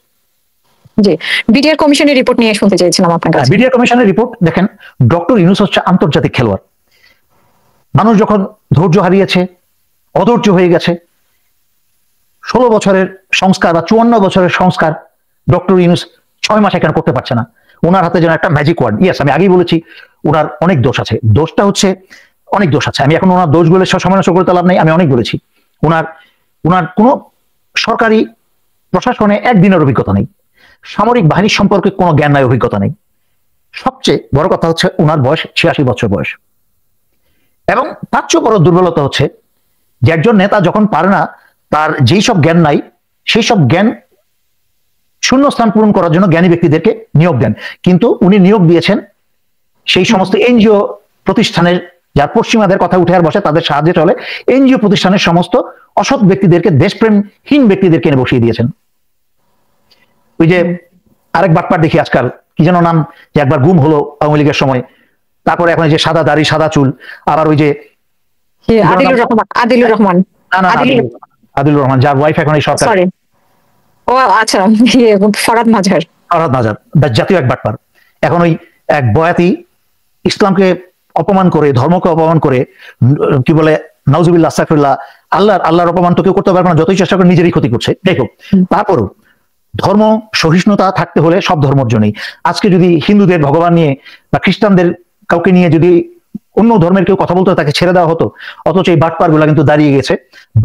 জি, বিডিআর কমিশনের রিপোর্ট নিয়ে শুনতে চাইছিলাম আপনার কাছে। বিডিআর কমিশনের রিপোর্ট দেখেন, ডক্টর ইউনূস হচ্ছে আন্তর্জাতিক খেলোয়াড়। মানুষ যখন ধৈর্য হারিয়েছে, অধৈর্য হয়ে গেছে, 16 বছরের সংস্কার বা 54 বছরের সংস্কার ডক্টর ইউনূস 6 মাস এখানে করতে পারছে না। ওনার হাতে যেন একটা ম্যাজিক ওয়ার্ড। ইয়েস, আমি আগেই বলেছি ওনার অনেক দোষ আছে, দোষটা হচ্ছে অনেক দোষ আছে। আমি এখন ওনার দোষগুলো সমালোচনা করতে লাভ নেই, আমি অনেক বলেছি। ওনার কোনো সরকারি প্রশাসনে একদিনের অভিজ্ঞতা নেই, সামরিক বাহিনীর সম্পর্কে কোনো জ্ঞান নাই, অভিজ্ঞতা নেই। সবচেয়ে বড় কথা হচ্ছে ওনার বয়স 86 বছর বয়স, এবং তার চেয়ে বড় দুর্বলতা হচ্ছে যে একজন নেতা যখন পারে না তার যেই সব জ্ঞান নাই সেই সব জ্ঞান শূন্যস্থান পূরণ করার জন্য জ্ঞানী ব্যক্তিদেরকে নিয়োগ দেন। কিন্তু উনি নিয়োগ দিয়েছেন সেই সমস্ত এনজিও প্রতিষ্ঠানের, যার পশ্চিমাদের কথা উঠে আর বসে তাদের সাহায্যে চলে, এনজিও প্রতিষ্ঠানের সমস্ত অসৎ ব্যক্তিদেরকে, দেশপ্রেমহীন ব্যক্তিদেরকে এনে বসিয়ে দিয়েছেন। ওই যে আরেক বাটপার দেখি আজকাল, কি যেন নাম, যে একবার গুম হলো আওয়ামী লীগের সময়, তারপরে এখন যে সাদা দাড়ি সাদা চুল, আবার ওই যে আদিলুর আদিলুর রহমান, যার ওয়াইফ এখন এই সরকার, ও আচ্ছা, ফরহাদ মাজার, জাতীয় এক বাটপার। এখন ওই এক বয়াতি ইসলামকে অপমান করে, ধর্মকে অপমান করে, কি বলে নাউজুবিল্লাহ আস্তাগফিরুল্লাহ, আল্লাহর অপমান তো কেউ করতে পারবে না, যতই চেষ্টা করে নিজেরই ক্ষতি করছে। যাই হোক, তারপরও ধর্ম সহিষ্ণুতা থাকতে হলে সব ধর্মের জন্যই। আজকে যদি হিন্দুদের ভগবান নিয়ে বা খ্রিস্টানদের কাউকে নিয়ে যদি অন্য ধর্মের কেউ কথা বলতো তাকে ছেড়ে দেওয়া হতো, অথচ এই বাটপার গুলা কিন্তু দাঁড়িয়ে গেছে।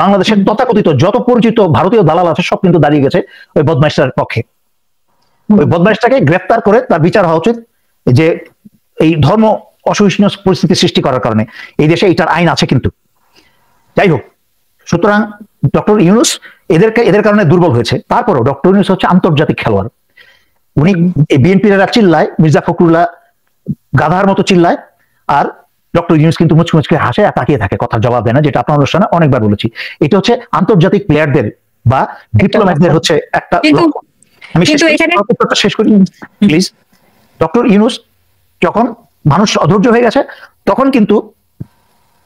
বাংলাদেশের তথাকথিত যত পরিচিত ভারতীয় দালাল আছে সব কিন্তু দাঁড়িয়ে গেছে ওই বদমাইশটার পক্ষে। ওই বদমাইশটাকে গ্রেফতার করে তার বিচার হওয়া উচিত, যে এই ধর্ম অসহিষ্ণু পরিস্থিতি সৃষ্টি করার কারণে এই দেশে এটার আইন আছে কিন্তু। যাই হোক, সুতরাং ডক্টর ইউনূস এদের কারণে দুর্বল হয়েছে। তারপরও ডক্টর ইউনূস হচ্ছে আন্তর্জাতিক খেলোয়াড়। উনি বিএনপির চিল্লায়, মির্জা ফখরুল্লাহ গাধার মতো চিল্লায়, আর ডক্টর ইউনূস কিন্তু মুচকি হাসে আর তাকিয়ে থাকে, কথার জবাব দেয় না, যেটা আপনার অনুষ্ঠানে অনেকবার বলেছি। এটা হচ্ছে আন্তর্জাতিক প্লেয়ারদের বা ডিপ্লোম্যাটদের হচ্ছে একটা লক্ষ্য। আমি শেষ করি প্লিজ। ডক্টর ইউনূস যখন মানুষ অধৈর্য হয়ে গেছে তখন কিন্তু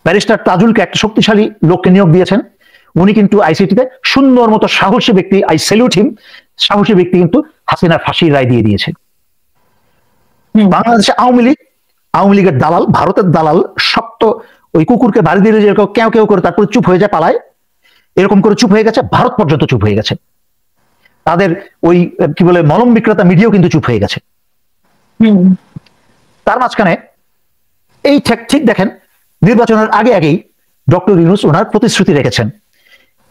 ব্যারিস্টার তাজুলকে একটা শক্তিশালী লোককে নিয়োগ দিয়েছেন। উনি কিন্তু আইসিটিতে সুন্দর মতো সাহসী ব্যক্তি, আই স্যালিউট হিম, সাহসী ব্যক্তি কিন্তু হাসিনার ফাঁসির রায় দিয়ে দিয়েছে। বাংলাদেশে আওয়ামী লীগের দালাল, ভারতের দালাল, শক্ত ওই কুকুরকে বাড়ি দিলে যেরকম কেউ কেউ করে তারপরে চুপ হয়ে যায়, পালায়, এরকম করে চুপ হয়ে গেছে। ভারত পর্যন্ত চুপ হয়ে গেছে, তাদের ওই কি বলে মলম বিক্রেতা মিডিয়াও কিন্তু চুপ হয়ে গেছে। তার মাঝখানে এই ঠিক দেখেন, নির্বাচনের আগেই ডক্টর ইউনূস ওনার প্রতিশ্রুতি রেখেছেন,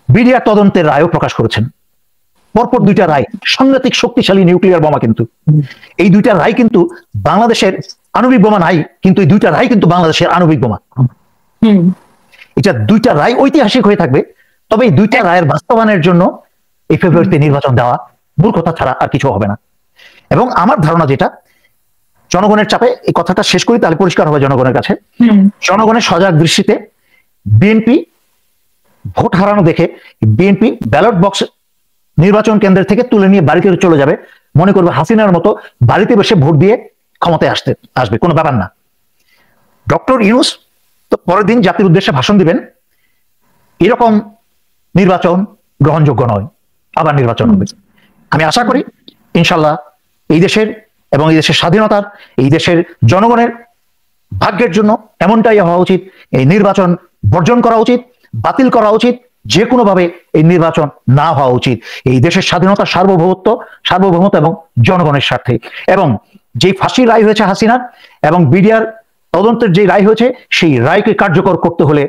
বিডিআর তদন্তের রায়ও প্রকাশ করেছেন। পরপর 2টা রায়, সাংঘাতিক শক্তিশালী নিউক্লিয়ার বোমা। কিন্তু এই 2টা রায় কিন্তু বাংলাদেশের আণবিক বোমা নাই, কিন্তু এই 2টা রায় কিন্তু বাংলাদেশের আণবিক বোমা। এটা 2টা রায় ঐতিহাসিক হয়ে থাকবে। তবে এই 2টা রায়ের বাস্তবায়নের জন্য এই ফেব্রুয়ারিতে নির্বাচন দেওয়া মূর্খতা ছাড়া আর কিছু হবে না। এবং আমার ধারণা, যেটা জনগণের চাপে, এই কথাটা শেষ করি তাহলে পরিষ্কার হবে জনগণের কাছে, জনগণের সজাগ দৃষ্টিতে বিএনপি ভোট হারানো দেখে বিএনপি ব্যালট বক্স নির্বাচন কেন্দ্রের থেকে তুলে নিয়ে বাড়িতে চলে যাবে, মনে করবে হাসিনার মতো বাড়িতে বসে ভোট দিয়ে ক্ষমতায় আসবে, কোনো ব্যাপার না। ডক্টর ইউনূস তো পরের দিন জাতির উদ্দেশ্যে ভাষণ দিবেন, এরকম নির্বাচন গ্রহণযোগ্য নয়, আবার নির্বাচন হবে। আমি আশা করি ইনশাল্লাহ এই দেশের এবং এই দেশের স্বাধীনতার, এই দেশের জনগণের ভাগ্যের জন্য এমনটাই হওয়া উচিত। এই নির্বাচন বর্জন করা উচিত, বাতিল করা উচিত, যে কোনো ভাবে এই নির্বাচন না হওয়া উচিত। এই দেশের স্বাধীনতা, সার্বভৌমত্ব এবং জনগণের স্বার্থে। এবং যে ফাঁসির রায় হয়েছে হাসিনার এবং বিডিআর তদন্তের যে রায় হয়েছে, সেই রায়কে কার্যকর করতে হলে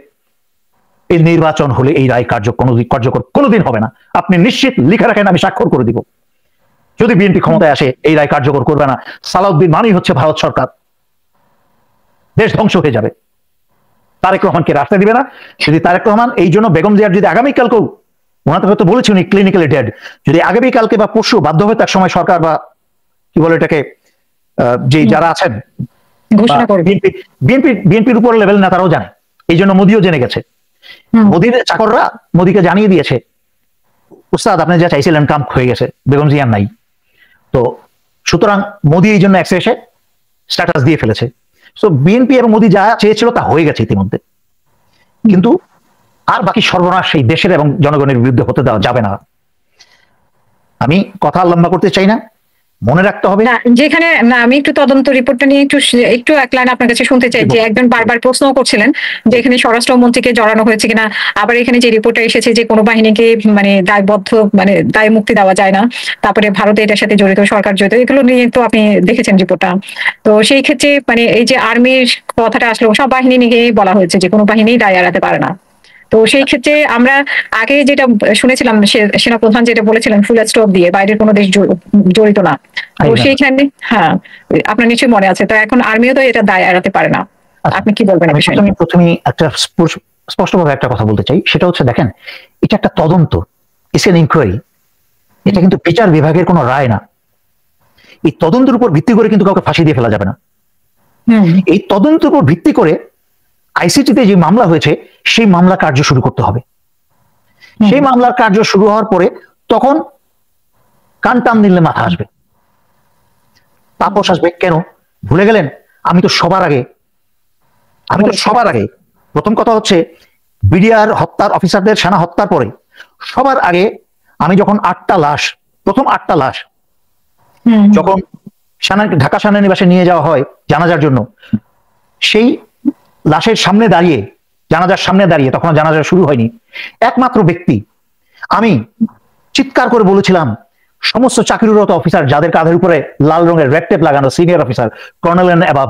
এই নির্বাচন হলে এই রায় কার্যকর কোনোদিন হবে না। আপনি নিশ্চিত লিখে রাখেন, আমি স্বাক্ষর করে দিব। যদি বিএনপি ক্ষমতায় আসে এই রায় কার্যকর করবে না, সালাউদ্দিন মানেই হচ্ছে ভারত সরকার, দেশ ধ্বংস হয়ে যাবে। তারেক রহমানকে রাস্তায় দিবে না। যদি তারেক রহমান এই জন্য বেগম জিয়ার যদি আগামীকালকেও, ওনাকে হয়তো বলেছি উনি ক্লিনিক্যালি ডেড, যদি আগামীকালকে বা পরশু বাধ্য হয় তার সময় সরকার বা কি বলে এটাকে, যে যারা আছেন বিএনপির উপর লেভেল না, তারাও জানে, এই জন্য মোদিও জেনে গেছে। মোদির চাকররা মোদিকে জানিয়ে দিয়েছে, উস্তাদ আপনি যা চাইছিলেন কাম হয়ে গেছে, বেগম জিয়ার নাই। তো সুতরাং মোদি এই জন্য এসে স্ট্যাটাস দিয়ে ফেলেছে। সো বিএনপি এবং মোদি যা চেয়েছিল তা হয়ে গেছে ইতিমধ্যে, কিন্তু আর বাকি সর্বনাশ সেই দেশের এবং জনগণের বিরুদ্ধে হতে দেওয়া যাবে না। আমি কথা লম্বা করতে চাই না, মনে রাখতে হবে যেখানে না, আমি একটু তদন্ত রিপোর্টটা নিয়ে একটু এক লাইন আপনার কাছে শুনতে চাই। যে একজন বারবার প্রশ্ন করছিলেন যে এখানে স্বরাষ্ট্রমন্ত্রীকে জড়ানো হয়েছে কিনা, আবার এখানে যে রিপোর্টটা এসেছে যে কোনো বাহিনীকে মানে দায়বদ্ধ, মানে দায় মুক্তি দেওয়া যায় না, তারপরে ভারতে এটার সাথে জড়িত, সরকার জড়িত, এগুলো নিয়ে তো আপনি দেখেছেন রিপোর্টটা। তো সেই ক্ষেত্রে মানে এই যে আর্মির কথাটা আসলো, সব বাহিনী নিয়েই বলা হয়েছে যে কোনো বাহিনী দায় এড়াতে পারে না। তো সেই ক্ষেত্রে আমরা আগে যেটা শুনেছিলাম, সেনাপ্রধান যেটা বলেছিলেন ফুল স্টপ দিয়ে, বাইরের কোনো দেশ জড়িত না। তো সেইখানে হ্যাঁ, আপনার নিশ্চয়ই মনে আছে। তো এখন আর্মিও তো এটা দায় এড়াতে পারে না। আপনি কি বলবেন? আমি প্রথমে একটা স্পষ্টভাবে একটা কথা বলতে চাই, সেটা হচ্ছে দেখেন, এটা একটা তদন্ত, ইটস এন ইনকোয়ারি। এটা কিন্তু বিচার বিভাগের কোনো রায় না। এই তদন্তের উপর ভিত্তি করে কিন্তু কাউকে ফাঁসি দিয়ে ফেলা যাবে না। এই তদন্তের উপর ভিত্তি করে আইসিটিতে যে মামলা হয়েছে সেই মামলা কার্য শুরু করতে হবে। সেই মামলার কার্য শুরু হওয়ার পরে তখন কান টান দিলে মাথা আসবে, তাপস আসবে। কেন ভুলে গেলেন? আমি তো সবার আগে প্রথম কথা হচ্ছে বিডিআর হত্যার অফিসারদের, সেনা হত্যার পরে সবার আগে আমি যখন প্রথম আটটা লাশ যখন ঢাকা সেনানিবাসে নিয়ে যাওয়া হয় জানাজার জন্য, সেই লাশের সামনে দাঁড়িয়ে, জানাজার সামনে দাঁড়িয়ে, তখন জানাজা শুরু হয়নি, একমাত্র ব্যক্তি আমি চিৎকার করে বলেছিলাম, সমস্ত চাকরিরত অফিসার যাদের কাঁধের উপরে লাল রঙের রেড টেপ লাগানো senior officer, colonel and above,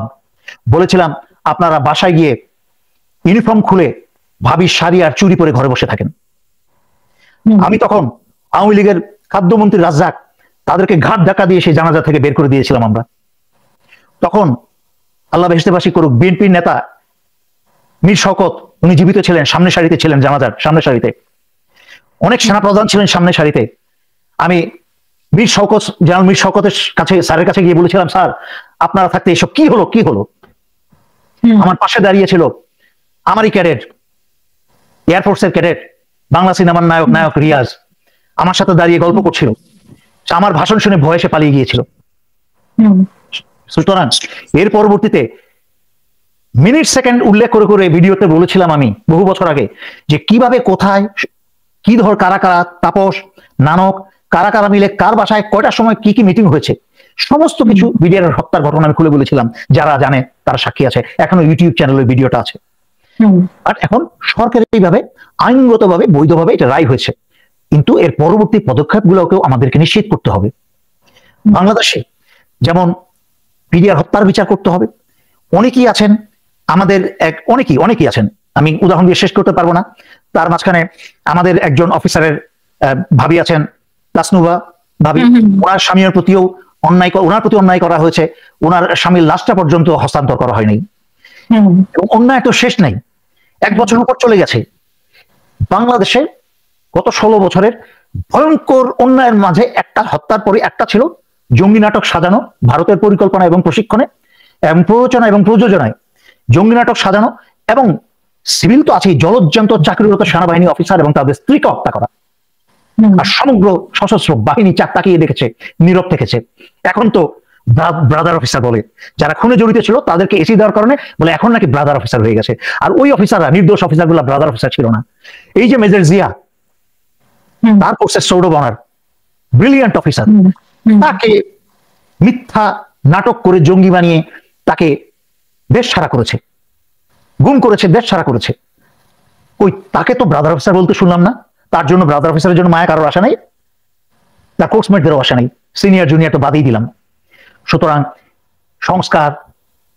বলেছিলাম আপনারা বাসায় গিয়ে ইউনিফর্ম খুলে ভাবির শাড়ি আর চুরি পরে ঘরে বসে থাকেন। আমি তখন আওয়ামী লীগের খাদ্যমন্ত্রী রাজ্জাক, তাদেরকে ঘাট ধাক্কা দিয়ে সেই জানাজা থেকে বের করে দিয়েছিলাম আমরা। তখন আল্লাহ বেহেশতেবাসী করুক, বিএনপির নেতা মীর শওকত, উনি জীবিত ছিলেন, সামনের সারিতে ছিলেন, জানাজার সামনের সারিতে। অনেক সেনাপ্রধান ছিলেন সামনের সারিতে। আমি জেনারেল মীর শওকতের কাছে, স্যারের কাছে গিয়ে বলেছিলাম, স্যার আপনারা থাকতে এসব কি হলো। আমার পাশে দাঁড়িয়ে ছিল আমারই ক্যাডেট, এয়ারফোর্সের ক্যাডেট, বাংলা সিনেমার নায়ক রিয়াজ, আমার সাথে দাঁড়িয়ে গল্প করছিল। আমার ভাষণ শুনে ভয়ে সে পালিয়ে গিয়েছিল। সুতরাং এর পরবর্তীতে মিনিট সেকেন্ড উল্লেখ করে ভিডিওতে বলেছিলাম আমি বহু বছর আগে, যে কিভাবে, কোথায়, কি কারা, তাপস, নানক, কারা মিলে কার বাসায় কয়টার সময় কি মিটিং হয়েছে, সমস্ত কিছু বিডিআর হত্যার ঘটনা আমি খুলে বলেছিলাম। যারা জানে তারা সাক্ষী আছে, এখনো ইউটিউব চ্যানেলে ভিডিওটা আছে। আর এখন সরকারের এইভাবে আইনগতভাবে বৈধভাবে এটা রায় হয়েছে, কিন্তু এর পরবর্তী পদক্ষেপগুলোকেও আমাদেরকে নিশ্চিত করতে হবে। বাংলাদেশে যেমন বিডিআর হত্যার বিচার করতে হবে। অনেকেই আছেন আমাদের, অনেকেই আছেন, আমি উদাহরণ দিয়ে শেষ করতে পারবো না। তার মাঝখানে আমাদের একজন অফিসারের ভাবি আছেন, তাসনুবা ভাবি, ওনার স্বামীর প্রতিও ওনার প্রতি অন্যায় করা হয়েছে, ওনার স্বামীর লাশটা পর্যন্ত হস্তান্তর করা হয়নি, এবং অন্যায় তো শেষ নাই, 1 বছর উপর চলে গেছে। বাংলাদেশে গত 16 বছরের ভয়ঙ্কর অন্যায়ের মাঝে একটা হত্যার পরে একটা ছিল জঙ্গি নাটক সাজানো, ভারতের পরিকল্পনা এবং প্রশিক্ষণে এবং প্ররোচনা এবং প্রযোজনায় জঙ্গি নাটক সাজানো, এবং সিভিল তো আছেই, জলজ্জান্ত চাকরিরত সেনাবাহিনী অফিসার এবং তাদের স্ত্রীকে হত্যা করা। আর সমগ্র সশস্ত্র বাহিনী চাপ তাকিয়ে দেখেছে, নীরব থেকেছে। এখন তো ব্রাদার অফিসার বলে, যারা খুনে জড়িত ছিল তাদেরকে এসি দেওয়ার কারণে বলে এখন নাকি ব্রাদার অফিসার হয়ে গেছে। আর ওই অফিসাররা, নির্দোষ অফিসার গুলা ব্রাদার অফিসার ছিল না। এই যে মেজর জিয়া, তার পোস্টের সৌরভ অনার, ব্রিলিয়ান্ট অফিসার, তাকে মিথ্যা নাটক করে জঙ্গি বানিয়ে তাকে দেশ ছাড়া করেছে, গুম করেছে, দেশ ছাড়া করেছে। ওই তাকে তো ব্রাদার অফিসার বলতে শুনলাম না। তার জন্য ব্রাদার অফিসারের জন্য মায়া কারোর আশা নাই, তার কোর্সমেটদেরও আশা নাই, সিনিয়র জুনিয়র তো বাদই দিলাম। সুতরাং সংস্কার,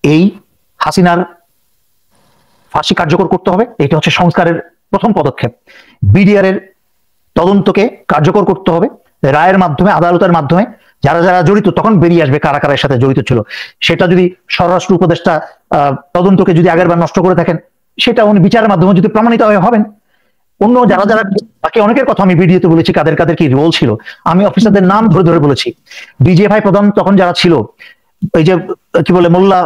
এই হাসিনার ফাঁসি কার্যকর করতে হবে, এটা হচ্ছে সংস্কারের প্রথম পদক্ষেপ। বিডিআর এর তদন্তকে কার্যকর করতে হবে, রায়ের মাধ্যমে, আদালতের মাধ্যমে যারা যারা জড়িত তখন বেরিয়ে আসবে কারা কারা এর সাথে জড়িত ছিল। সেটা যদি স্বরাষ্ট্র উপদেষ্টা তদন্তকে যদি আগের বার নষ্ট করে থাকেন, সেটা উনি বিচারের মাধ্যমে যদি প্রমাণিত হবেন। অন্য যারা যারা বাকি অনেকের কথা আমি ভিডিওতে বলেছি, কাদের কাদের কি রোল ছিল, আমি অফিসারদের নাম ধরে ধরে বলেছি। ডিজিএফআই প্রধান তখন যারা ছিল, এই যে কি বলে মোল্লা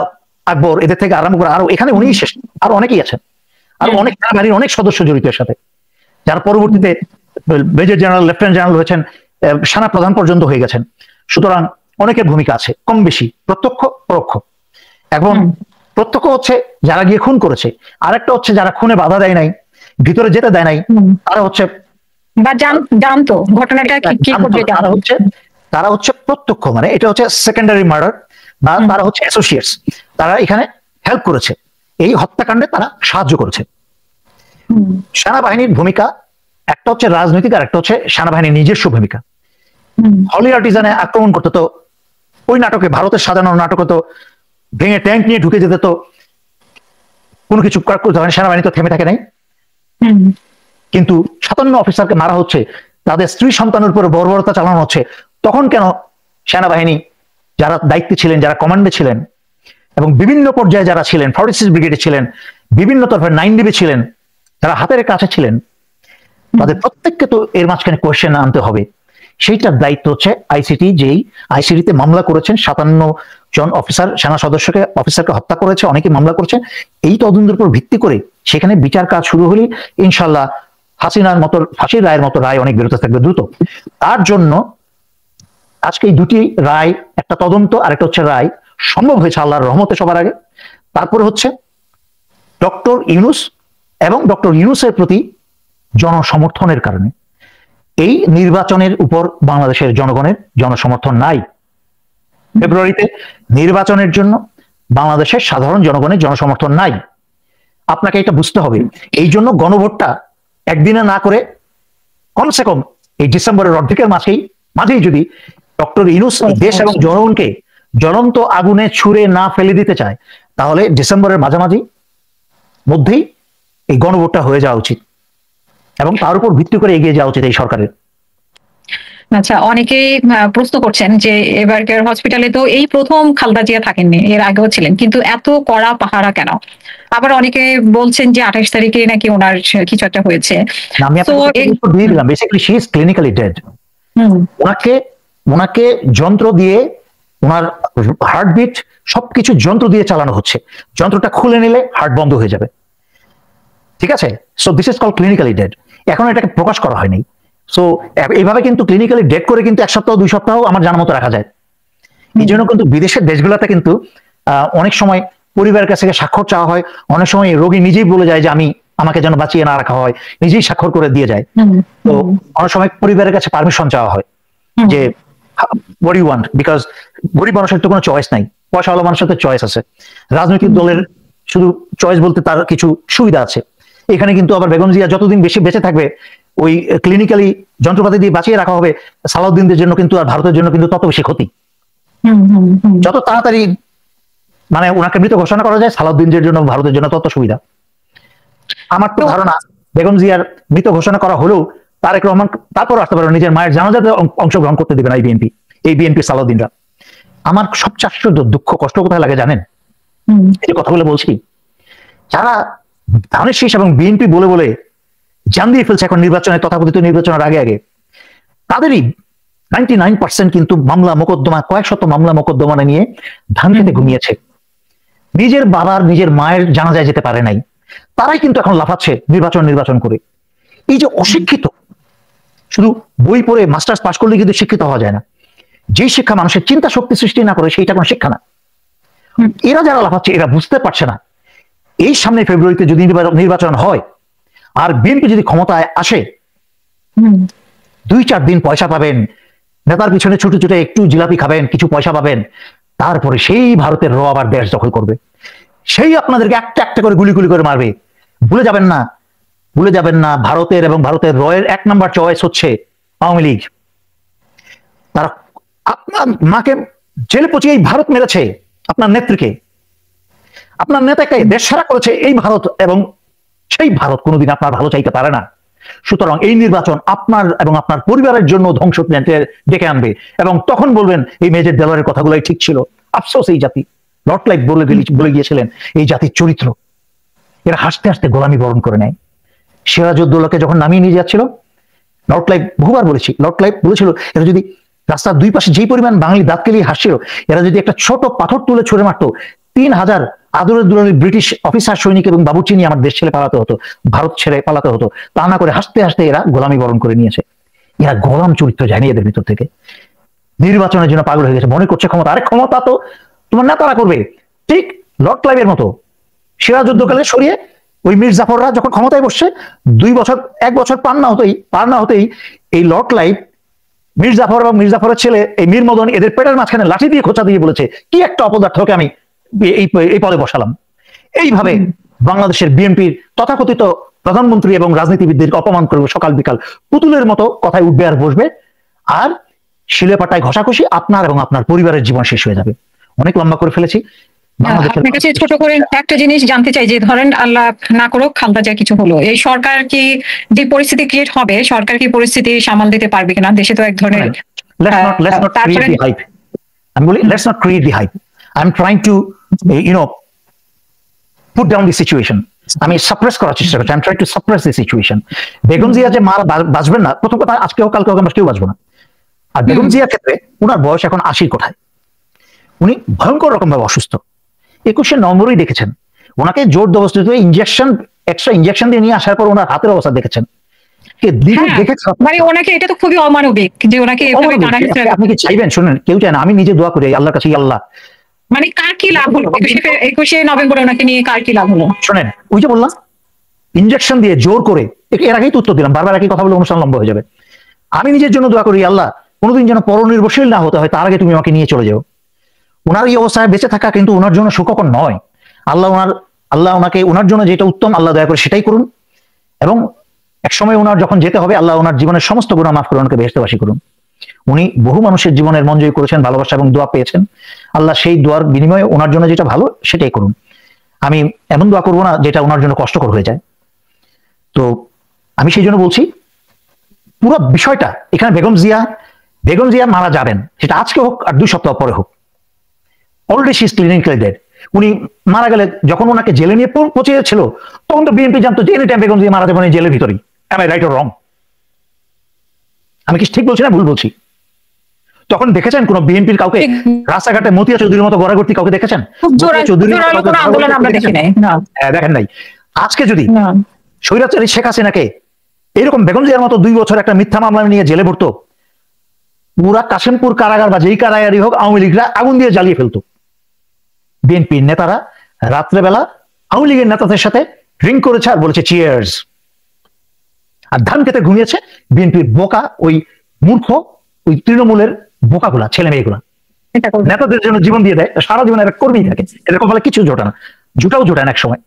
আকবর, এদের থেকে আরম্ভ করে আরো এখানে উনিই শেষ, আরো অনেকেই আছেন, আরো অনেক বাহিনীর অনেক সদস্য জড়িত এর সাথে, যারা পরবর্তীতে মেজর জেনারেল, লেফটেন্যান্ট জেনারেল হয়েছেন, সেনা প্রধান পর্যন্ত হয়ে গেছেন। সুতরাং অনেকের ভূমিকা আছে, কম বেশি, প্রত্যক্ষ পরোক্ষ। এখন প্রত্যক্ষ হচ্ছে যারা গিয়ে খুন করেছে, আরেকটা হচ্ছে যারা খুনে বাধা দেয় নাই, ভিতরে যেতে দেয় নাই, তারা হচ্ছে বা জানতো ঘটনাটা কি করবে, তারা হচ্ছে প্রত্যক্ষ, মানে এটা হচ্ছে সেকেন্ডারি মার্ডার, বা তারা হচ্ছে অ্যাসোসিয়েটস, তারা এখানে হেল্প করেছে, এই হত্যাকাণ্ডে তারা সাহায্য করেছে। সেনাবাহিনীর ভূমিকা একটা হচ্ছে রাজনৈতিক, আর একটা হচ্ছে সেনাবাহিনীর নিজস্ব ভূমিকা। হলি আর্টিজানে আক্রমণ করতে তো ওই নাটকে, ভারতের সাজানো নাটকে তো ভেঙে ট্যাঙ্ক নিয়ে ঢুকে যেতে তো কোনো কিছু সেনাবাহিনী তো থেমে থাকে নাই। কিন্তু 57 অফিসারকে মারা হচ্ছে, তাদের স্ত্রী সন্তানের উপরে বর্বরতা চালানো হচ্ছে, তখন কেন সেনাবাহিনী যারা দায়িত্বে ছিলেন, যারা কমান্ডে ছিলেন, এবং বিভিন্ন পর্যায়ে যারা ছিলেন, 46 ব্রিগেডে ছিলেন, বিভিন্ন তরফের 9 ডিবি ছিলেন, যারা হাতের কাছে ছিলেন, তাদের প্রত্যেককে তো এর মাঝখানে কোয়েশ্চেন আনতে হবে। সেইটার দায়িত্ব হচ্ছে আইসিটি, যেই আইসিটিতে মামলা করেছেন, 57 জন অফিসার, সেনা অফিসারকে হত্যা করেছে, অনেকে মামলা করেছে। এই তদন্তের উপর ভিত্তি করে সেখানে বিচার কাজ শুরু হলে ইনশাল্লাহ হাসিনার মতো ফাঁসির রায়ের মতো রায় অনেক বেরোতে থাকবে দ্রুত। তার জন্য আজকে এই দুটি রায়, একটা তদন্ত আর একটা হচ্ছে রায়, সম্ভব হয়েছে আল্লাহর রহমতে সবার আগে। তারপরে হচ্ছে ডক্টর ইউনূস এবং ডক্টর ইউনূসের প্রতি জনসমর্থনের কারণে। এই নির্বাচনের উপর বাংলাদেশের জনগণের জনসমর্থন নাই। ফেব্রুয়ারিতে নির্বাচনের জন্য বাংলাদেশের সাধারণ জনগণের জনসমর্থন নাই, আপনাকে এটা বুঝতে হবে। এই জন্য গণভোটটা একদিনে না করে কমসে কম এই ডিসেম্বরের অর্ধেকের মাঝেই যদি ডক্টর ইউনূস দেশ এবং জনগণকে জ্বলন্ত আগুনে ছুঁড়ে না ফেলে দিতে চায়, তাহলে ডিসেম্বরের মাঝামাঝি মধ্যেই এই গণভোটটা হয়ে যাওয়া উচিত, এবং তার উপর ভিত্তি করে এগিয়ে যাওয়া উচিত এই সরকারের। আচ্ছা, অনেকেই প্রশ্ন করছেন যে এবারকার হসপিটালে তো এই প্রথম খালেদা জিয়া থাকেননি, এর আগেও ছিলেন, কিন্তু এত কড়া পাহারা কেন? আবার অনেকে বলছেন যে 28 তারিখে নাকি ওনার কিছু একটা হয়েছে। Basically she is clinically dead. ওনাকে যন্ত্র দিয়ে, ওনার হার্টবিট সবকিছু যন্ত্র দিয়ে চালানো হচ্ছে, যন্ত্রটা খুলে নিলে হার্ট বন্ধ হয়ে যাবে, ঠিক আছে? So this is called clinically dead. এখন এটাকে প্রকাশ করা হয়নি। সো এইভাবে কিন্তু ক্লিনিক্যালি ডেড করে কিন্তু 1 সপ্তাহ 2 সপ্তাহ আমার জানা মতো রাখা যায়। এই জন্য কিন্তু বিদেশের দেশগুলোতে কিন্তু অনেক সময় পরিবারের কাছ থেকে স্বাক্ষর চাওয়া হয়, অনেক সময় রোগী নিজেই বলে যায় যে আমাকে যেন বাঁচিয়ে না রাখা হয়, নিজেই স্বাক্ষর করে দিয়ে যায়। তো অনেক সময় পরিবারের কাছে পারমিশন চাওয়া হয় যে what do you want, because গরিব মানুষের তো কোনো চয়েস নাই, পয়সাওয়ালা মানুষের তো চয়েস আছে। রাজনৈতিক দলের শুধু চয়েস বলতে তার কিছু সুবিধা আছে। এখানে কিন্তু আবার বেগম জিয়া যতদিন বেশি বেঁচে থাকবে, ওই ক্লিনিক্যালি যন্ত্রপাতি দিয়ে বাঁচিয়ে রাখা হবে, সালাউদ্দিনদের জন্য কিন্তু আর ভারতের জন্য কিন্তু তত বেশি ক্ষতি। যত তাড়াতাড়ি মানে ওনাকে মৃত ঘোষণা করা যায়, সালাউদ্দিনদের জন্য, ভারতের জন্য তত সুবিধা। আমার তো ধারণা বেগম জিয়ার মৃত ঘোষণা করা হলেও তারেক রহমান তারপর আসতে পারবে, নিজের মায়ের জানাজাতে অংশগ্রহণ করতে দেবে না এই বিএনপি সালাউদ্দিনরা। আমার সবচেয়ে আশ্চর্য, দুঃখ, কষ্ট কোথায় লাগে জানেন? এই যে কথাগুলো বলছি, যারা ধানের শীষ এবং বিএনপি বলে বলে জান দিয়ে ফেলছে এখন নির্বাচনে, তথাকথিত নির্বাচনের আগে আগে, তাদেরই 99% কিন্তু মামলা মোকদ্দমা, কয়েক শত মামলা মোকদ্দমা নিয়ে ধান খেতে ঘুমিয়েছে, নিজের বাবার নিজের মায়ের জানাজায় যেতে পারে নাই। তারাই কিন্তু এখন লাফাচ্ছে নির্বাচন করে। এই যে অশিক্ষিত, শুধু বই পড়ে মাস্টার্স পাস করলে কিন্তু শিক্ষিত হওয়া যায় না। যে শিক্ষা মানুষের চিন্তা শক্তি সৃষ্টি না করে সেইটা কোনো শিক্ষা না। এরা যারা লাফাচ্ছে এরা বুঝতে পারছে না এই সামনে ফেব্রুয়ারিতে যদি নির্বাচন হয় আর বিএনপি যদি ক্ষমতায় আসে 2-4 দিন পয়সা পাবেন, নেতার পিছনে ছুটে ছুটে একটু জিলাপি খাবেন, কিছু পয়সা পাবেন, তারপরে সেই ভারতের র আবার দেশ দখল করবে, সেই আপনাদেরকে একটা একটা করে গুলি গুলি করে মারবে। ভুলে যাবেন না, ভুলে যাবেন না, ভারতের এবং ভারতের রয়ের 1 নম্বর চয়েস হচ্ছে আওয়ামী লীগ। তারা আপনার মাকে জেলে পচিয়ে এই ভারত মেরেছে, আপনার নেত্রীকে, আপনার নেতাকে দেশ ছাড়া করেছে এই ভারত, এবং সেই ভারত কোনোদিন আপনার ভালো চাইতে পারে না। সুতরাং এই নির্বাচন আপনার এবং আপনার পরিবারের জন্য ধ্বংস ডেকে আনবে, এবং তখন বলবেন এই মেজর দেওয়ারের কথাগুলোই ঠিক ছিল। আফসোস এই জাতি, লর্ড ক্লাইভ বলে গিয়েছিলেন এই জাতির চরিত্র, এরা হাসতে হাসতে গোলামি বরণ করে নেয়। সিরাজউদ্দৌলাকে যখন নামিয়ে নিয়ে যাচ্ছিল, লর্ড ক্লাইভ, বহুবার বলেছি, লর্ড ক্লাইভ বলেছিল এরা যদি রাস্তার দুই পাশে যেই পরিমাণ বাঙালি দাঁত কেলিয়ে হাসছিল, এরা যদি একটা ছোট পাথর তুলে ছুড়ে মারতো, 3000 আদরের দুলারের ব্রিটিশ অফিসার, সৈনিক এবং বাবুর্চি নিয়ে আমার দেশ ছেড়ে পালাতে হতো, ভারত ছেড়ে পালাতে হতো। তা না করে হাসতে হাসতে এরা গোলামি বরণ করে নিয়েছে। এরা গোলাম চরিত্র জানি এদের ভিতর থেকে, নির্বাচনের জন্য পাগল হয়ে গেছে, মনে করছে ক্ষমতা, আরে ক্ষমতা তো তোমার নেতারা করবে। ঠিক লর্ড ক্লাইভের মতো সিরাজউদ্দৌলাকে সরিয়ে ওই মীর জাফররা যখন ক্ষমতায় বসছে, 1 বছর পার না হতেই এই লর্ড ক্লাইভ, মীর জাফর এবং মীর জাফরের ছেলে এই মীর মদন, এদের পেটের মাঝখানে লাঠি দিয়ে খোঁচা দিয়ে বলেছে কি একটা অপদার্থকে আমি এই পদে বসালাম। এইভাবে বাংলাদেশের বিএনপির তথাকথিত প্রধানমন্ত্রী এবং রাজনীতিবিদদেরকে অপমান করবে, সকাল বিকাল পুতুলের মতো কথায় উঠবে আর বসবে, আর শিলে পাটায় ঘষাঘষি আপনার এবং আপনার পরিবারের জীবন শেষ হয়ে যাবে। অনেক লম্বা করে ফেলেছি। আপনার কাছে ছোট করে একটা জিনিস জানতে চাই, যে ধরেন আল্লাহ না করুক খালদা জিয়া কিছু হলো, এই সরকার কি, যে পরিস্থিতি ক্রিয়েট হবে, সরকার কি পরিস্থিতি সামাল দিতে পারবে কিনা? দেশে তো এক ধরনের আমি বলি let's not create the hype. I'm trying to put down the situation. আমি সাপ্রেস করার চেষ্টা করছি, I'm trying to suppress the situation. Begum Zia যে মারা বাঁচবেন না, প্রথম কথা আজকে হোক কালকে হোক আমরা কেউ বাঁচবো না। আর বেগম জিয়ার ক্ষেত্রে ওনার বয়স এখন 80 কোঠায়, উনি ভয়ঙ্কর রকম ভাবে অসুস্থ। 21শে নভেম্বরই দেখেছেন ওনাকে জোর জবরদস্তি এক্সট্রা ইনজেকশন দিয়ে নিয়ে আসার পর ওনার হাতের অবস্থা দেখেছেন। মানে ওনাকে, এটা তো খুবই অমানবিক যে ওনাকে এভাবে টানা হয়েছে। আপনি কি চাইবেন? শুনেন, কেউ চায় না, আমি নিজে দোয়া করি আল্লাহর কাছে, আল্লাহ মানে কার কি লাভ হলো 21শে নভেম্বর ওনাকে নিয়ে, কার কি লাভ হলো? শোনেন, ওই যে বললাম ইনজেকশন দিয়ে জোর করে, এর আগেই তো উত্তর দিলাম, বারবার একই কথা বলে অনুষ্ঠান লম্বা হয়ে যাবে। আমি নিজের জন্য দোয়া করি আল্লাহ কোনোদিন যেন পরনির্ভরশীল না হতে হয়, তার আগে তুমি আমাকে নিয়ে চলে যাও। ওনার এই অবস্থায় বেঁচে থাকা কিন্তু ওনার জন্য সুখকর নয়। আল্লাহ ওনাকে ওনার জন্য যেটা উত্তম আল্লাহ দয়া করে সেটাই করুন, এবং একসময় ওনার যখন যেতে হবে আল্লাহ ওনার জীবনের সমস্ত গুনাহ মাফ করে ওনাকে বেহেশতবাসী করুন। উনি বহু মানুষের জীবনের মন জয় করেছেন, ভালোবাসা এবং দোয়া পেয়েছেন। আল্লাহ সেই দোয়ার বিনিময়ে ওনার জন্য যেটা ভালো সেটাই করুন। আমি এমন দোয়া করবো না যেটা ওনার জন্য কষ্টকর হয়ে যায়। তো আমি সেই জন্য বলছি পুরো বিষয়টা এখানে বেগম জিয়া মারা যাবেন, সেটা আজকে হোক আর 2 সপ্তাহ পরে হোক, already she is clinically dead. উনি মারা গেলে যখন ওনাকে জেলে নিয়ে পৌঁছেছিল তখন তো বিএনপি জানতো যে এনি টাইম বেগম জিয়া মারা যাবেন এই জেলের ভিতরেই। Am I right or wrong? আমি কি ঠিক বলছি না ভুল বলছি? তখন দেখেছেন কোন বিএনপির কাউকে রাস্তাঘাটে মতিয়া চৌধুরীর মতো গড়াগড়ি কাউকে দেখেছেন? দেখেন নাই। আজকে যদি স্বৈরাচারী শেখ হাসিনাকে এরকম বেগম জিয়ার মতো 2 বছর একটা মিথ্যা মামলা নিয়ে জেলে ভরতো, পুরা কাশিমপুর কারাগার বা যেই কারাগারই হোক আওয়ামী লীগরা আগুন দিয়ে জ্বালিয়ে ফেলতো। বিএনপির নেতারা রাত্রেবেলা আওয়ামী লীগের নেতাদের সাথে ড্রিঙ্ক করেছে আর বলেছে চিয়ার্স, আর ধান খেতে ঘুমিয়েছে বিএনপির বোকা, ওই মূর্খ, ওই তৃণমূলের বোকাগুলা, ছেলে মেয়েগুলা নেতাদের জন্য জীবন দিয়ে দেয়, সারা জীবন এরা কর্মী থাকে, এরকম ফলে কিছু জোটে না, জুটাও জোটে না এক সময়।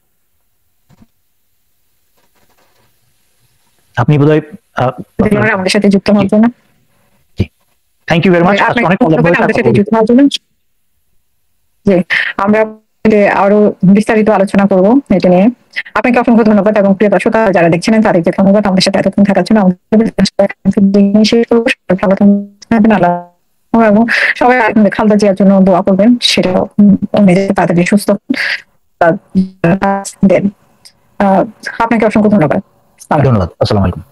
আপনি বোধহয় আমাদের সাথে যুক্ত হওয়ার জন্য থ্যাংক ইউ ভেরি মাচ। আমরা আরো বিস্তারিত আলোচনা করবো এটা নিয়ে। আপনাকে অসংখ্য ধন্যবাদ, এবং প্রিয় দর্শক যারা দেখছিলেন তাদেরকে ধন্যবাদ আমাদের সাথে এতক্ষণ থাকার জন্য। এবং সবাই খালদা জিয়ার জন্য দোয়া করবেন, সেটাও তাড়াতাড়ি সুস্থ দেন। আপনাকে অসংখ্য ধন্যবাদ। ধন্যবাদ। আসসালামু আলাইকুম।